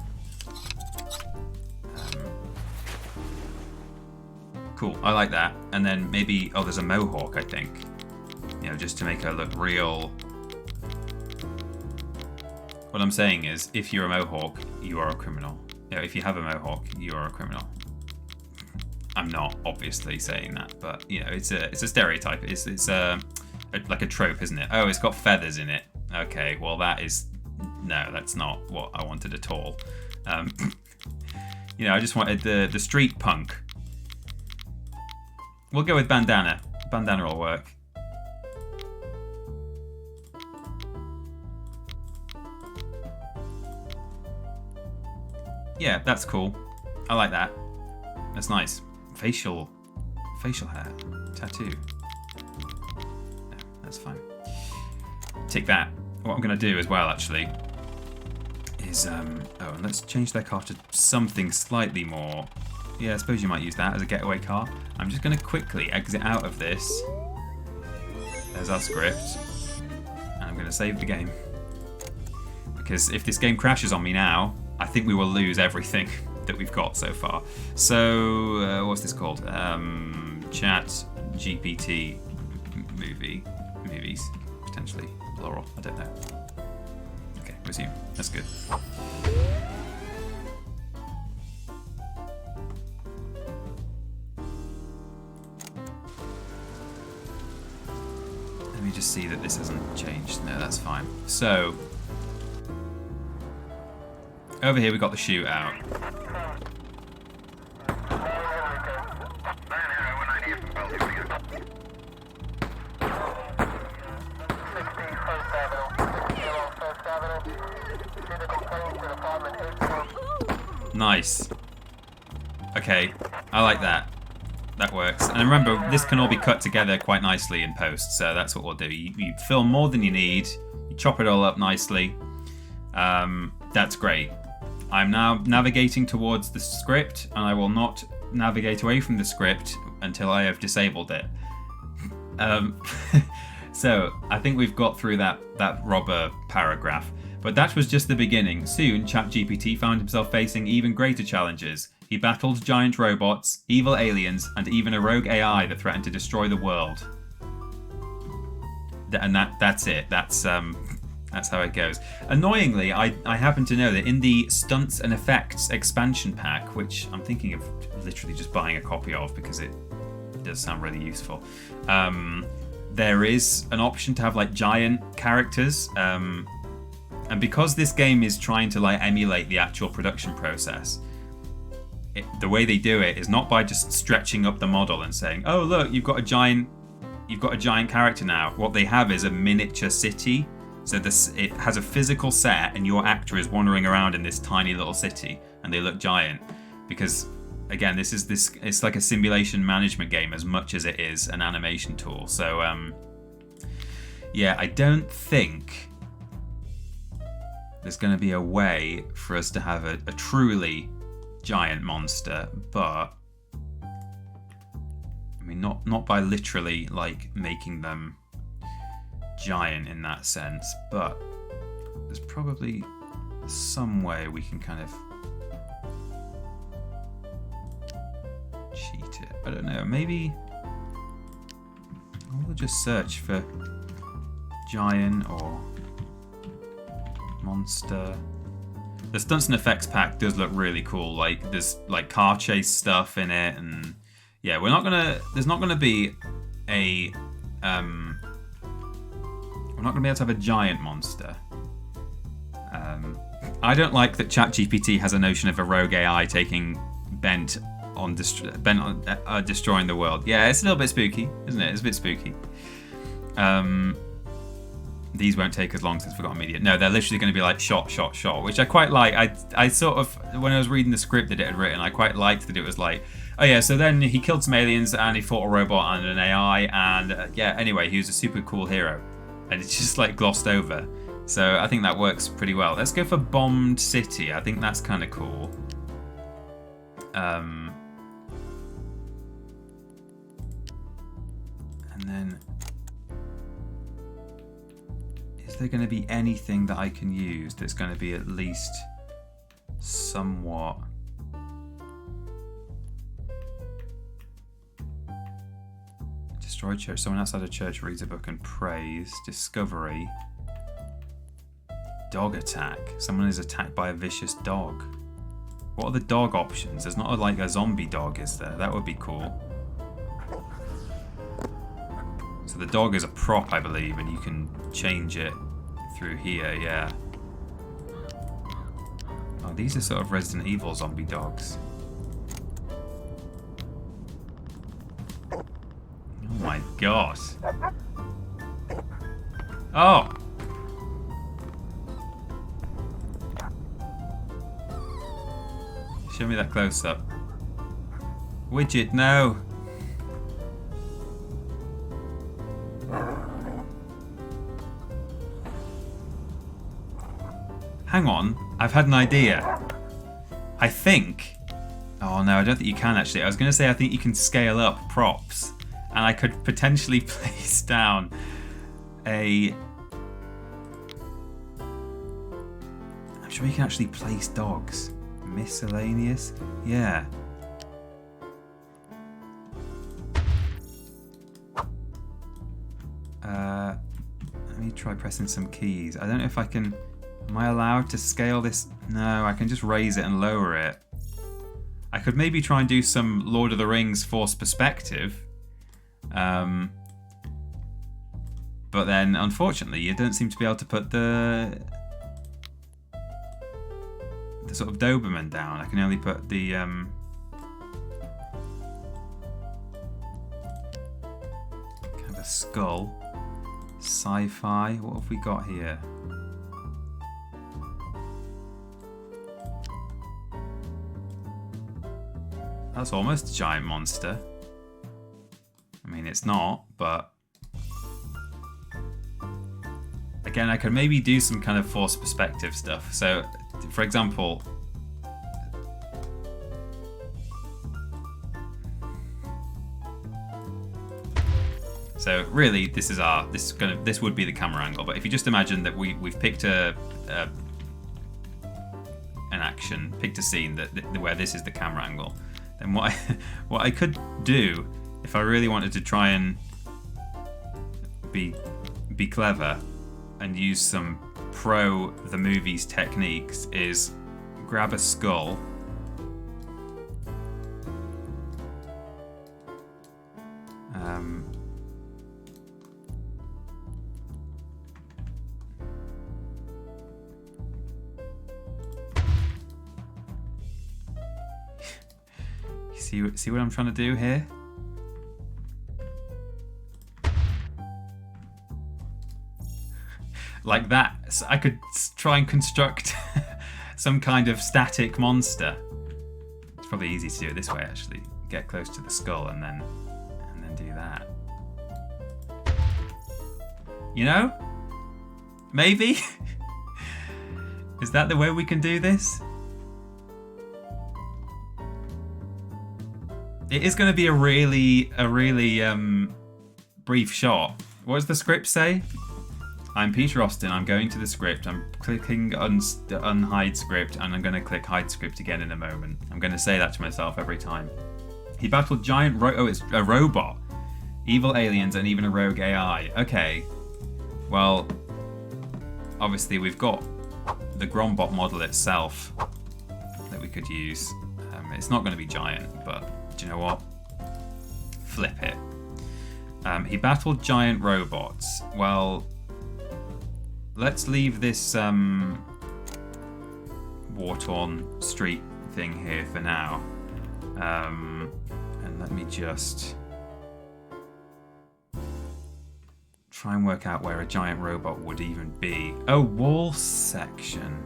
D: Cool. I like that. And then maybe there's a mohawk. I think. Just to make her look real. What I'm saying is, if you're a mohawk, you are a criminal. If you have a mohawk, you are a criminal. I'm not obviously saying that, but it's a stereotype. It's like a trope, isn't it? Oh, it's got feathers in it. Okay, well that's not what I wanted at all. I just wanted the street punk. We'll go with bandana. Bandana will work. Yeah, that's cool. I like that. That's nice. Facial hair. Tattoo. Yeah, that's fine. Take that. What I'm going to do as well, actually, is... and let's change their car to something slightly more... Yeah, I suppose you might use that as a getaway car. I'm just going to quickly exit out of this. There's our script. And I'm going to save the game. Because if this game crashes on me now... I think we will lose everything that we've got so far. So, what's this called? Chat GPT movies, potentially plural. I don't know. Okay, resume. That's good. Let me just see that this hasn't changed. No, that's fine. So. Over here we got the shootout. Nice. Okay, I like that. That works. And remember, this can all be cut together quite nicely in post, so that's what we'll do. You film more than you need, you chop it all up nicely. That's great. I'm now navigating towards the script, and I will not navigate away from the script until I have disabled it. So I think we've got through that robber paragraph, but that was just the beginning. Soon, ChatGPT found himself facing even greater challenges. He battled giant robots, evil aliens, and even a rogue AI that threatened to destroy the world. and that's it. That's how it goes. Annoyingly, I happen to know that in the Stunts and Effects expansion pack, which I'm thinking of literally just buying a copy of because it does sound really useful, there is an option to have like giant characters, and because this game is trying to like emulate the actual production process, the way they do it is not by just stretching up the model and saying, oh look, you've got a giant character now. What they have is a miniature city. So it has a physical set, and your actor is wandering around in this tiny little city, and they look giant. Because again, it's like a simulation management game as much as it is an animation tool. So yeah, I don't think there's going to be a way for us to have a truly giant monster, but I mean, not by literally like making them giant in that sense, but there's probably some way we can kind of cheat it. I don't know, maybe we'll just search for giant or monster. The Stunts and Effects pack does look really cool. Like there's like car chase stuff in it, and yeah, there's not gonna be a we're not going to be able to have a giant monster. I don't like that ChatGPT has a notion of a rogue AI taking bent on destroying the world. Yeah, it's a little bit spooky, isn't it? It's a bit spooky. These won't take as long since we've got immediate. No, they're literally going to be like shot, which I quite like. I sort of, when I was reading the script that it had written, I quite liked that it was like, oh yeah, so then he killed some aliens and he fought a robot and an AI, and yeah, anyway, he was a super cool hero. And it's just like glossed over. So I think that works pretty well. Let's go for Bombed City. I think that's kind of cool. And then, is there going to be anything that I can use that's going to be at least somewhat... Destroy church. Someone outside a church reads a book and prays. Discovery. Dog attack. Someone is attacked by a vicious dog. What are the dog options? There's not like a zombie dog, is there? That would be cool. So the dog is a prop, I believe, and you can change it through here, yeah. Oh, these are sort of Resident Evil zombie dogs. Oh my god. Oh! Show me that close up. Widget, no! Hang on, I've had an idea. I think... Oh no, I don't think you can actually. I was going to say I think you can scale up props. And I could potentially place down a... I'm sure you can actually place dogs. Miscellaneous? Yeah. Let me try pressing some keys. I don't know if I can... Am I allowed to scale this? No, I can just raise it and lower it. I could maybe try and do some Lord of the Rings forced perspective. But then, unfortunately, you don't seem to be able to put the sort of Doberman down. I can only put the kind of a skull. Sci-fi. What have we got here? That's almost a giant monster. I mean, it's not, but again, I could maybe do some kind of forced perspective stuff. So, for example, so really, this would be the camera angle. But if you just imagine that we've picked an action, picked a scene where this is the camera angle, then what I could do, if I really wanted to try and be be clever and use some the movies techniques is grab a skull. See what I'm trying to do here? Like that, so I could try and construct some kind of static monster. It's probably easy to do it this way, actually. Get close to the skull and then do that. You know? Maybe? Is that the way we can do this? It is going to be a really brief shot. What does the script say? I'm Peter Austin. I'm going to the script. I'm clicking unhide script, and I'm going to click hide script again in a moment. I'm going to say that to myself every time. He battled giant it's a robot, evil aliens, and even a rogue AI. Okay. Well, obviously we've got the Grombot model itself that we could use. It's not going to be giant, but do you know what? Flip it. He battled giant robots. Well, let's leave this war-torn street thing here for now. And let me just try and work out where a giant robot would even be. Oh, wall section.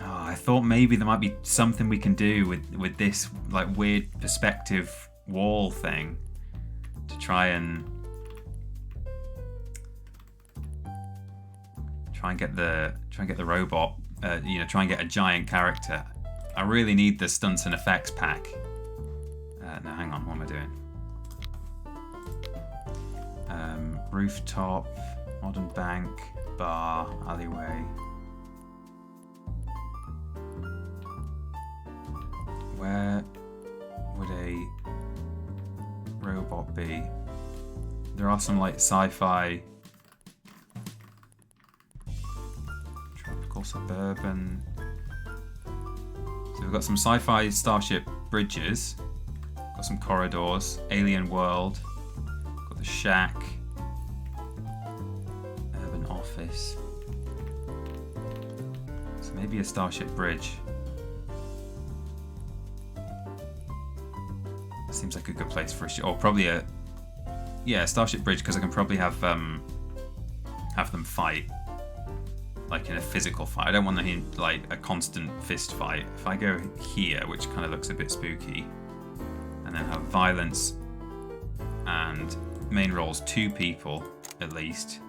D: I thought maybe there might be something we can do with this like weird perspective wall thing to try and get the robot, try and get a giant character. I really need the stunts and effects pack. No, hang on, what am I doing? Rooftop, modern bank, bar, alleyway. Where would a robot be? There are some like sci-fi, tropical, suburban. So we've got some sci-fi starship bridges, got some corridors, alien world, got the shack, urban office. So maybe a starship bridge. Seems like a good place for a show. Or probably a Starship Bridge, because I can probably have them fight like in a physical fight. I don't want them in like a constant fist fight. If I go here, which kind of looks a bit spooky, and then have violence and main roles 2 people at least.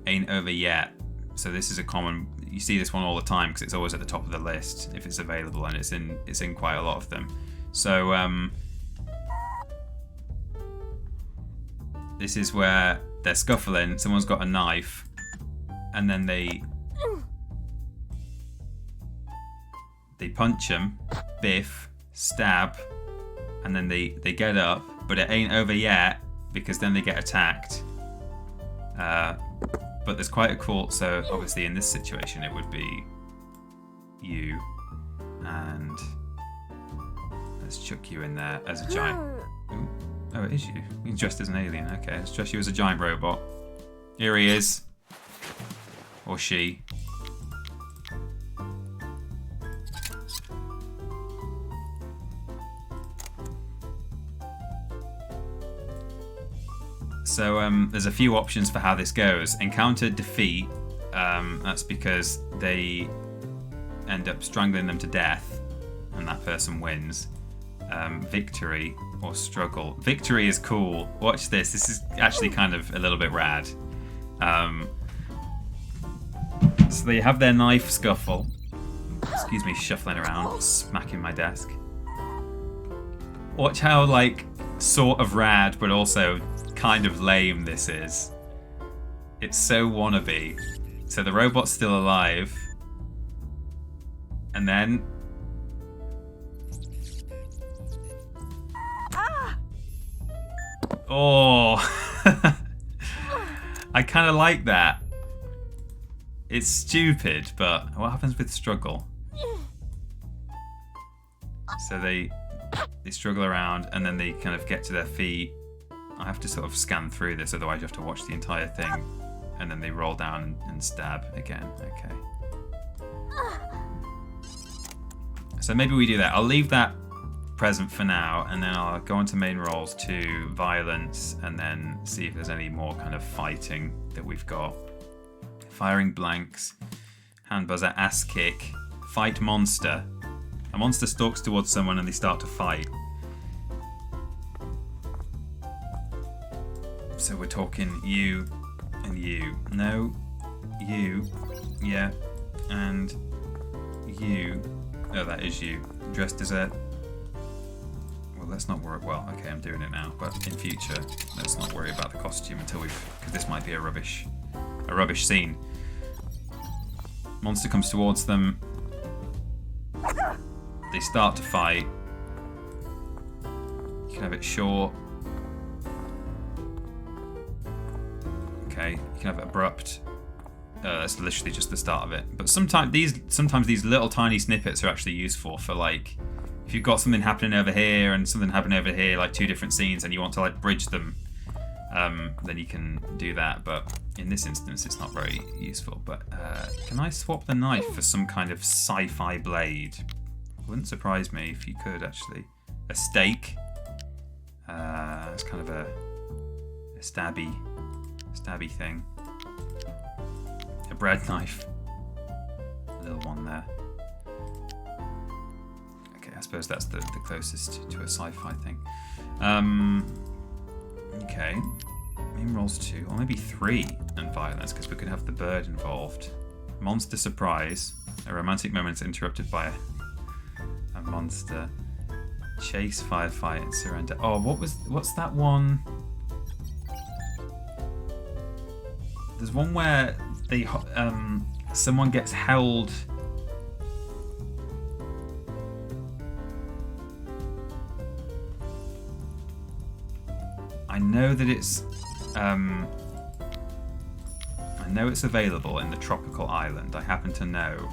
D: Ain't over yet. So this is a common. You see this one all the time because it's always at the top of the list if it's available, and it's in quite a lot of them. So this is where they're scuffling, someone's got a knife, and then they punch him, biff, stab, and then they get up, but it ain't over yet because then they get attacked. But there's quite a cool, so obviously in this situation it would be you, and let's chuck you in there as a giant. Ooh. Oh, it is you. You're dressed as an alien. Okay, let's dress you as a giant robot. Here he is. Or she. So there's a few options for how this goes. Encounter defeat. That's because they end up strangling them to death, and that person wins. Victory or struggle. Victory is cool. Watch this. This is actually kind of a little bit rad. So they have their knife scuffle. Excuse me, shuffling around, smacking my desk. Watch how like sort of rad, but also kind of lame this is. It's so wannabe. So the robot's still alive. And then... Oh! I kind of like that. It's stupid, but what happens with struggle? So they struggle around and then they kind of get to their feet. I have to sort of scan through this, otherwise you have to watch the entire thing. And then they roll down and stab again. Okay. So maybe we do that. I'll leave that present for now, and then I'll go on to main roles to violence, and then see if there's any more kind of fighting that we've got. Firing blanks, hand buzzer, ass kick, fight monster. A monster stalks towards someone and they start to fight. So we're talking you and you. No, you, yeah, and you. Oh, that is you. Dressed as a... Well, let's not worry. Well, okay, I'm doing it now, but in future, let's not worry about the costume until because this might be a rubbish scene. Monster comes towards them. They start to fight. You can have it short. Okay, you can have it abrupt. That's literally just the start of it. But sometimes these little tiny snippets are actually useful for, like, if you've got something happening over here and something happening over here, like two different scenes, and you want to like bridge them, then you can do that. But in this instance, it's not very useful. But can I swap the knife for some kind of sci-fi blade? Wouldn't surprise me if you could, actually. A stake. It's kind of a stabby thing. A bread knife. A little one there. Okay, I suppose that's the closest to a sci-fi thing. Okay. Main rolls 2, or maybe 3 and violence, because we could have the bird involved. Monster surprise. A romantic moment is interrupted by a monster. Chase, firefight, and surrender. Oh, what's that one? There's one where they someone gets held. I know that it's available in the tropical island. I happen to know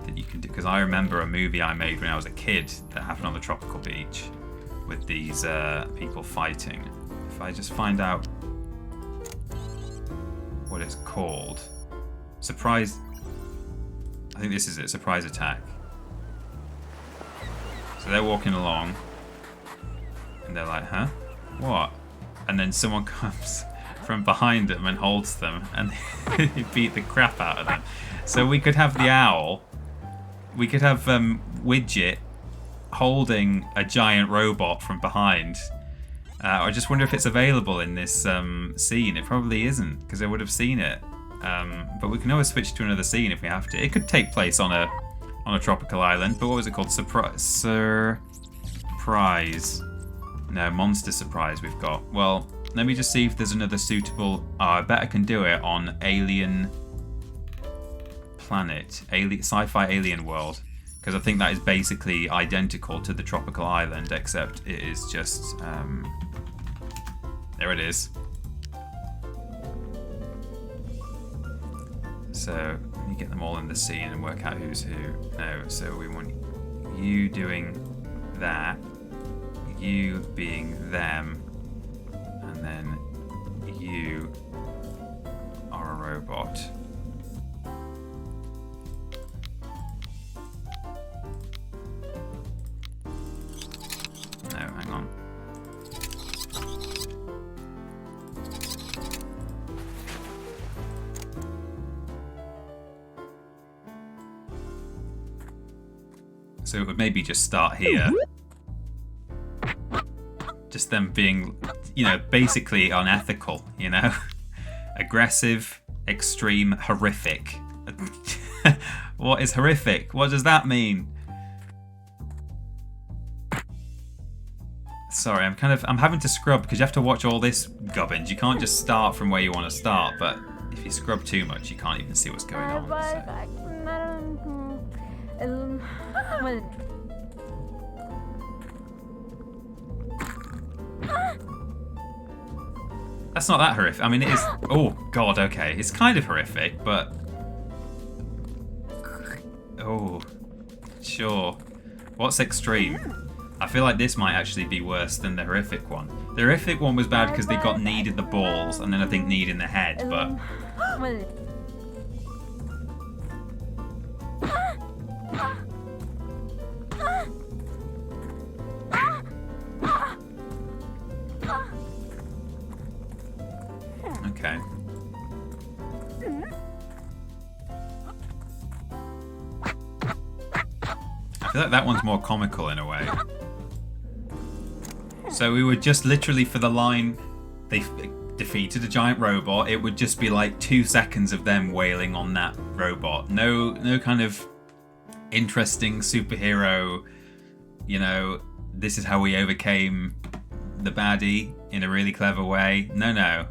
D: that you can do, because I remember a movie I made when I was a kid that happened on the tropical beach with these people fighting. If I just find out what it's called. Surprise. I think this is it. Surprise attack. So they're walking along and they're like, huh? What? And then someone comes from behind them and holds them and they beat the crap out of them. So we could have the owl. We could have Widget holding a giant robot from behind. I just wonder if it's available in this scene. It probably isn't, because I would have seen it. But we can always switch to another scene if we have to. It could take place on a tropical island, but what was it called? Surprise. No, monster surprise we've got. Well, let me just see if there's another suitable... Oh, I bet I can do it on Alien Planet. Sci-fi Alien World. Because I think that is basically identical to the tropical island, except it is just... there it is. So, let me get them all in the scene and work out who's who. No, so we want you doing that, you being them, and then you are a robot. No, hang on. So it would maybe just start here. Just them being, basically unethical, Aggressive, extreme, horrific. What is horrific? What does that mean? Sorry, I'm having to scrub because you have to watch all this gubbins. You can't just start from where you want to start, but if you scrub too much, you can't even see what's going on. So. That's not that horrific. I mean, it is... Oh, God, okay. It's kind of horrific, but... Oh, sure. What's extreme? I feel like this might actually be worse than the horrific one. The horrific one was bad because they got kneed in the balls and then I think kneed in the head, but... Okay. I feel like that one's more comical in a way. So we would just literally, for the line, they defeated a giant robot, it would just be like 2 seconds of them wailing on that robot. No kind of interesting superhero, you know, this is how we overcame the baddie in a really clever way. No.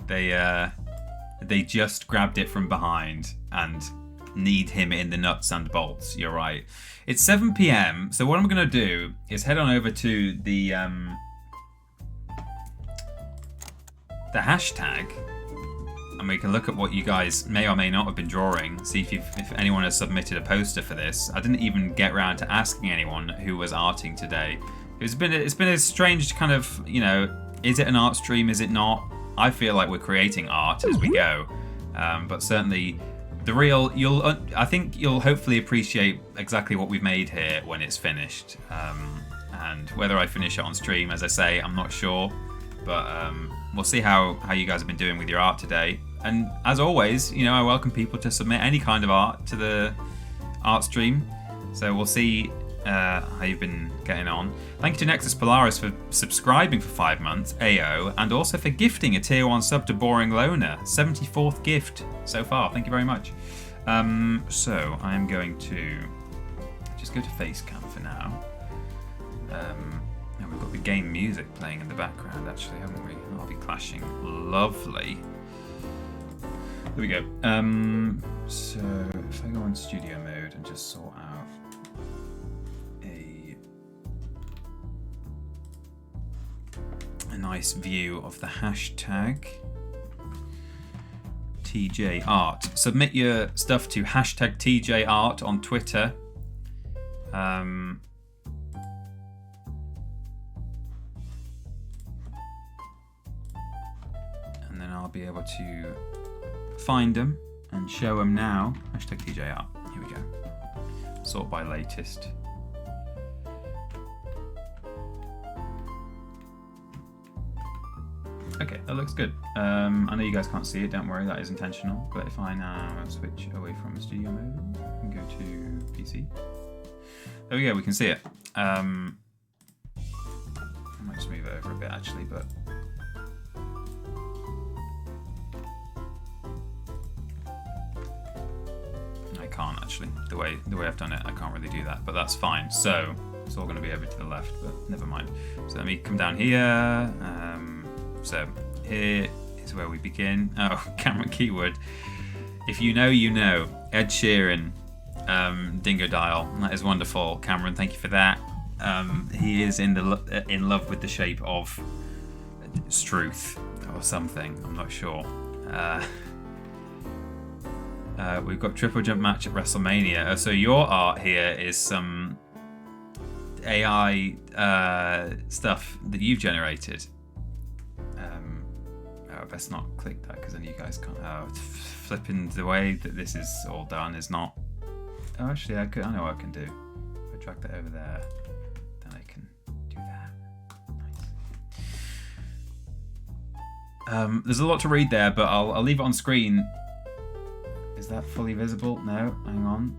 D: They just grabbed it from behind and kneed him in the nuts and bolts. You're right. It's 7 p.m. So what I'm going to do is head on over to the hashtag, and we can look at what you guys may or may not have been drawing. See if anyone has submitted a poster for this. I didn't even get around to asking anyone who was arting today. It's been a strange kind of, you know, is it an art stream? Is it not? I feel like we're creating art as we go, but certainly I think you'll hopefully appreciate exactly what we've made here when it's finished. And whether I finish it on stream, as I say, I'm not sure, but we'll see how you guys have been doing with your art today. And as always, you know, I welcome people to submit any kind of art to the art stream. So we'll see how you've been getting on. Thank you to Nexus Polaris for subscribing for 5 months, AO, and also for gifting a tier 1 sub to Boring Loner. 74th gift so far. Thank you very much. So I'm going to just go to Facecam for now. Now we've got the game music playing in the background, actually, haven't we? I'll be clashing. Lovely. There we go. So if I go on studio mode and just sort out a nice view of the hashtag TJ Art. Submit your stuff to hashtag TJ Art on Twitter. And then I'll be able to find them and show them now. Hashtag TJ Art. Here we go. Sort by latest. Okay, that looks good. I know you guys can't see it, don't worry, that is intentional. But if I now switch away from studio mode and go to PC. There we go, we can see it. I might just move it over a bit actually, but... I can't actually. The way I've done it, I can't really do that, but that's fine. So, it's all going to be over to the left, but never mind. So let me come down here. So here is where we begin. Oh, Cameron Keywood. If you know, you know. Ed Sheeran, Dingo Dial. That is wonderful, Cameron. Thank you for that. He is in love with the shape of Struth or something. I'm not sure. We've got TripleJump match at WrestleMania. So your art here is some AI stuff that you've generated. I best not click that because then you guys can't. Flipping the way that this is all done is not. Oh, actually, I know what I can do. If I drag that over there, then I can do that. Nice. There's a lot to read there, but I'll leave it on screen. Is that fully visible? No, hang on.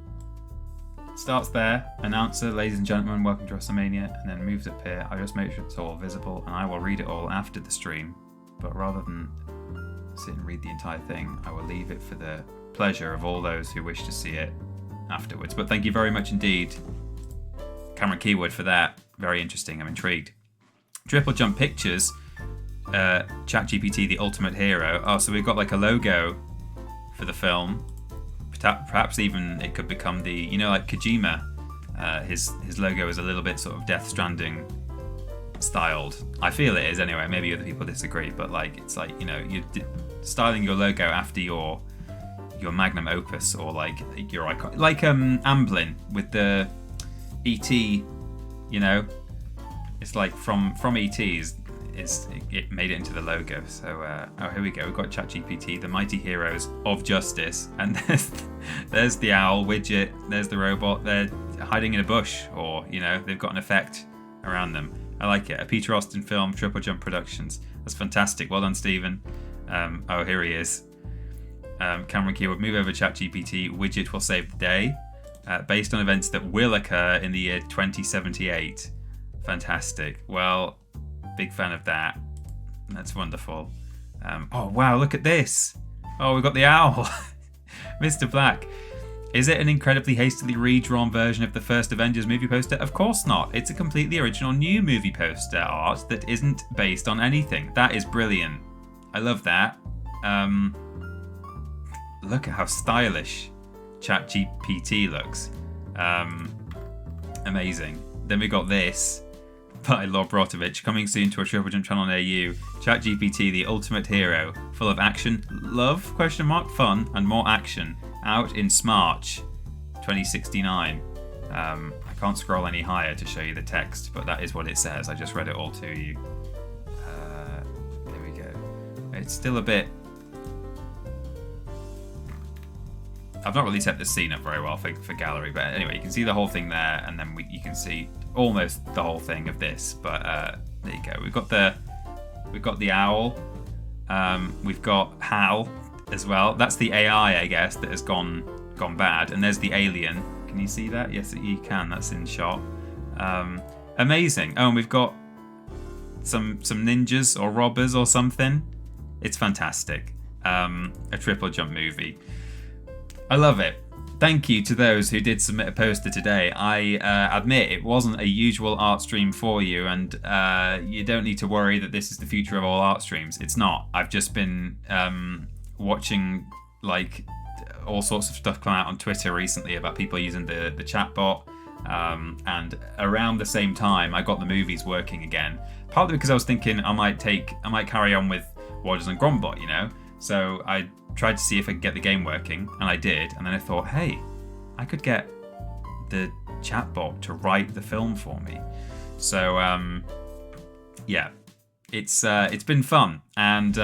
D: It starts there. Announcer, ladies and gentlemen, welcome to WrestleMania, and then moves up here. I just make sure it's all visible, and I will read it all after the stream. But rather than sit and read the entire thing, I will leave it for the pleasure of all those who wish to see it afterwards. But thank you very much indeed, Cameron Keywood, for that. Very interesting. I'm intrigued. TripleJump Pictures, ChatGPT, the ultimate hero. Oh, so we've got like a logo for the film, Perhaps even it could become the, like Kojima. His logo is a little bit sort of Death Stranding styled. I feel it is anyway. Maybe other people disagree, but like it's like you're styling your logo after your magnum opus, or like your icon, like Amblin with the ET. It's like from ET's. It made it into the logo. So here we go. We've got ChatGPT, the mighty heroes of justice, and there's the owl widget. There's the robot. They're hiding in a bush, or they've got an effect around them. I like it. A Peter Austin film, TripleJump Productions. That's fantastic. Well done, Stephen. Here he is. Cameron Keywood, move over ChatGPT. Widget will save the day. Based on events that will occur in the year 2078. Fantastic. Well, big fan of that. That's wonderful. Oh, wow, look at this. Oh, we've got the owl. Mr. Black. Is it an incredibly hastily redrawn version of the first Avengers movie poster? Of course not. It's a completely original new movie poster art that isn't based on anything. That is brilliant. I love that. Look at how stylish ChatGPT looks. Amazing. Then we got this by Lord Brotovich, coming soon to a TripleJump channel near you. ChatGPT, the ultimate hero, full of action, love, fun, and more action. Out in Smarch 2069. I can't scroll any higher to show you the text, but that is what it says. I just read it all to you. There we go. It's still a bit... I've not really set the scene up very well for gallery, but anyway, you can see the whole thing there, and then you can see almost the whole thing of this. But there you go. We've got the owl. We've got Hal as well. That's the AI, I guess, that has gone bad. And there's the alien. Can you see that? Yes, you can. That's in shot. Amazing. Oh, and we've got some ninjas or robbers or something. It's fantastic. A TripleJump movie. I love it. Thank you to those who did submit a poster today. I admit it wasn't a usual art stream for you, and you don't need to worry that this is the future of all art streams. It's not. I've just been watching like all sorts of stuff come out on Twitter recently about people using the chatbot, and around the same time I got the movies working again. Partly because I was thinking I might carry on with Waters and Grombot, So I tried to see if I could get the game working, and I did. And then I thought, hey, I could get the chatbot to write the film for me. So yeah, it's been fun. And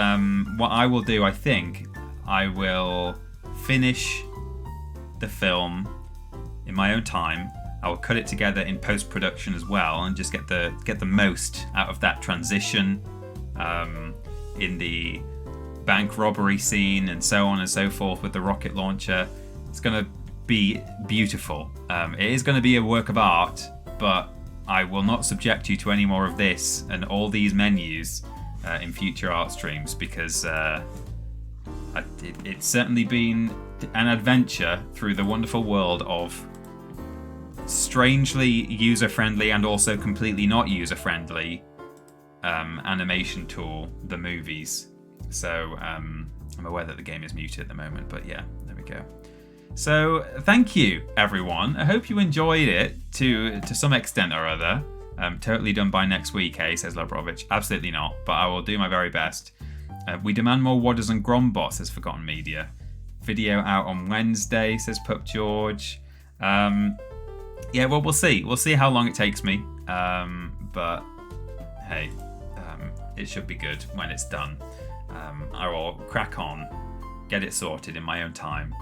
D: what I will do, I think, I will finish the film in my own time. I will cut it together in post-production as well, and just get the most out of that transition in the bank robbery scene and so on and so forth with the rocket launcher. It's going to be beautiful. It is going to be a work of art, but I will not subject you to any more of this and all these menus in future art streams, because it's certainly been an adventure through the wonderful world of strangely user-friendly and also completely not user-friendly animation tool, the movies. So I'm aware that the game is muted at the moment, but yeah, there we go. So thank you, everyone. I hope you enjoyed it to some extent or other. Totally done by next week, eh? Says Labrovich. Absolutely not, but I will do my very best. We demand more Wadders and Grombot, says Forgotten Media. Video out on Wednesday, says Pup George. Yeah, well, we'll see. We'll see how long it takes me. But hey, it should be good when it's done. I will crack on, get it sorted in my own time,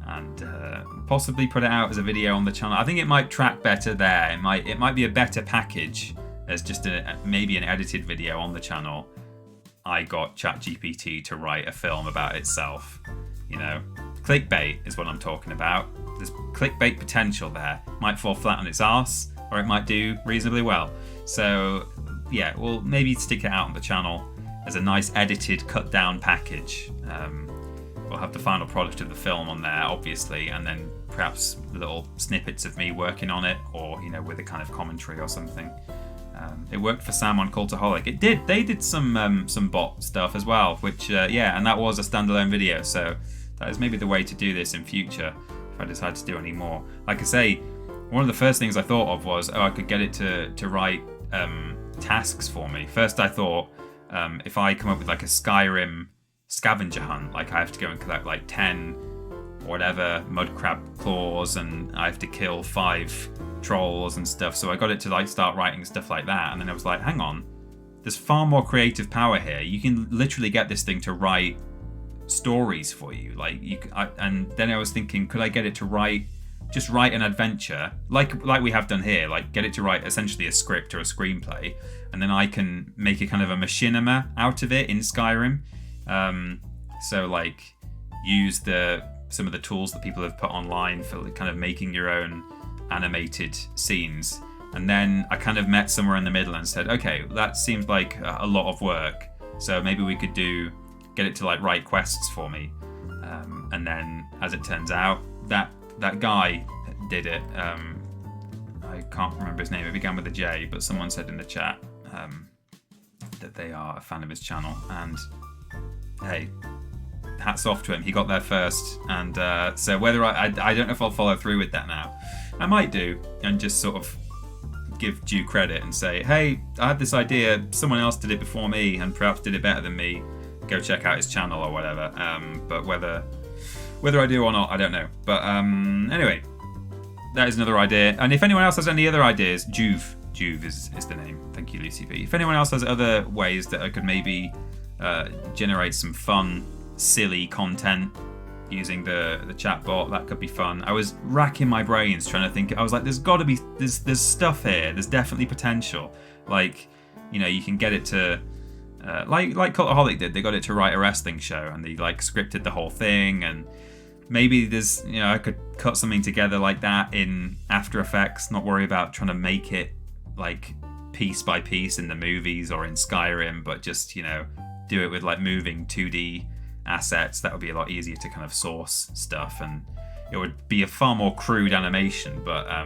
D: and possibly put it out as a video on the channel. I think it might track better there. It might be a better package as just maybe an edited video on the channel. I got ChatGPT to write a film about itself. Clickbait is what I'm talking about. There's clickbait potential there. Might fall flat on its arse, or it might do reasonably well. So yeah, we'll maybe stick it out on the channel as a nice edited, cut down package. We'll have the final product of the film on there, obviously, and then perhaps little snippets of me working on it, or with a kind of commentary or something. It worked for Sam on Cultaholic. It did. They did some bot stuff as well, which yeah, and that was a standalone video, so That is maybe the way to do this in future if I decide to do any more. Like I say, one of the first things I thought of was, I could get it to write tasks for me. First I thought, if I come up with like a Skyrim scavenger hunt, like I have to go and collect like 10 or whatever mud crab claws, and I have to kill 5 trolls and stuff. So I got it to like start writing stuff like that, and then I was like, hang on, there's far more creative power here. You can literally get this thing to write stories for you. Like and then I was thinking, could I get it to just write an adventure like we have done here, like get it to write essentially a script or a screenplay, and then I can make a kind of a machinima out of it in Skyrim. So like use some of the tools that people have put online for kind of making your own animated scenes. And then I kind of met somewhere in the middle and said, okay, that seems like a lot of work, so maybe we could get it to like write quests for me. And then as it turns out, that guy did it. I can't remember his name, it began with a J, but someone said in the chat that they are a fan of his channel, and hey, hats off to him. He got there first, and so whether I don't know if I'll follow through with that now. I might do, and just sort of give due credit and say, hey, I had this idea, someone else did it before me and perhaps did it better than me, go check out his channel or whatever. But whether I do or not, I don't know. But anyway, that is another idea. And if anyone else has any other ideas, Juve is the name. Thank you, Lucy V. If anyone else has other ways that I could maybe generate some fun, silly content using the chatbot, that could be fun. I was racking my brains trying to think. I was like, there's stuff here. There's definitely potential. Like, you can get it to like Cultaholic did. They got it to write a wrestling show, and they like scripted the whole thing. And maybe there's, I could cut something together like that in After Effects. Not worry about trying to make it like piece by piece in the movies or in Skyrim, but just do it with like moving 2D assets. That would be a lot easier to kind of source stuff, and it would be a far more crude animation. But I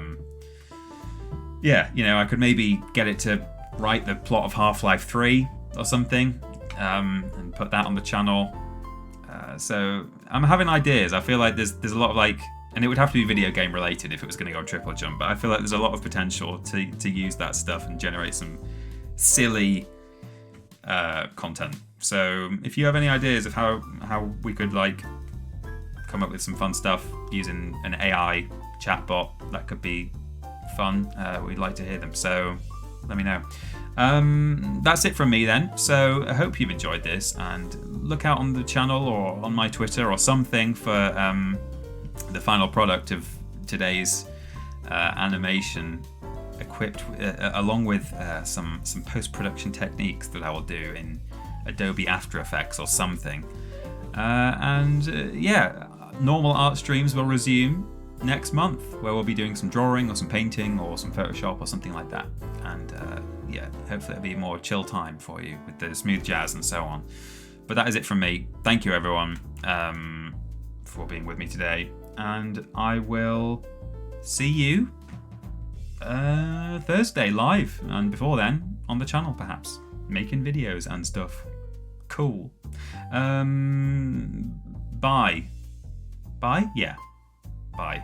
D: could maybe get it to write the plot of Half-Life 3 or something, and put that on the channel. So I'm having ideas. I feel like there's a lot of like, and it would have to be video game related if it was going to go on TripleJump, but I feel like there's a lot of potential to use that stuff and generate some silly content. So if you have any ideas of how we could like come up with some fun stuff using an AI chatbot, that could be fun. We'd like to hear them. So let me know. That's it from me then. So I hope you've enjoyed this, and look out on the channel or on my Twitter or something for the final product of today's animation, equipped along with some post-production techniques that I will do in Adobe After Effects or something. Normal art streams will resume next month, where we'll be doing some drawing or some painting or some Photoshop or something like that. And hopefully it'll be a more chill time for you with the smooth jazz and so on. But that is it from me. Thank you everyone for being with me today, and I will see you Thursday live, and before then on the channel perhaps, making videos and stuff. Cool. Bye. Yeah. Bye.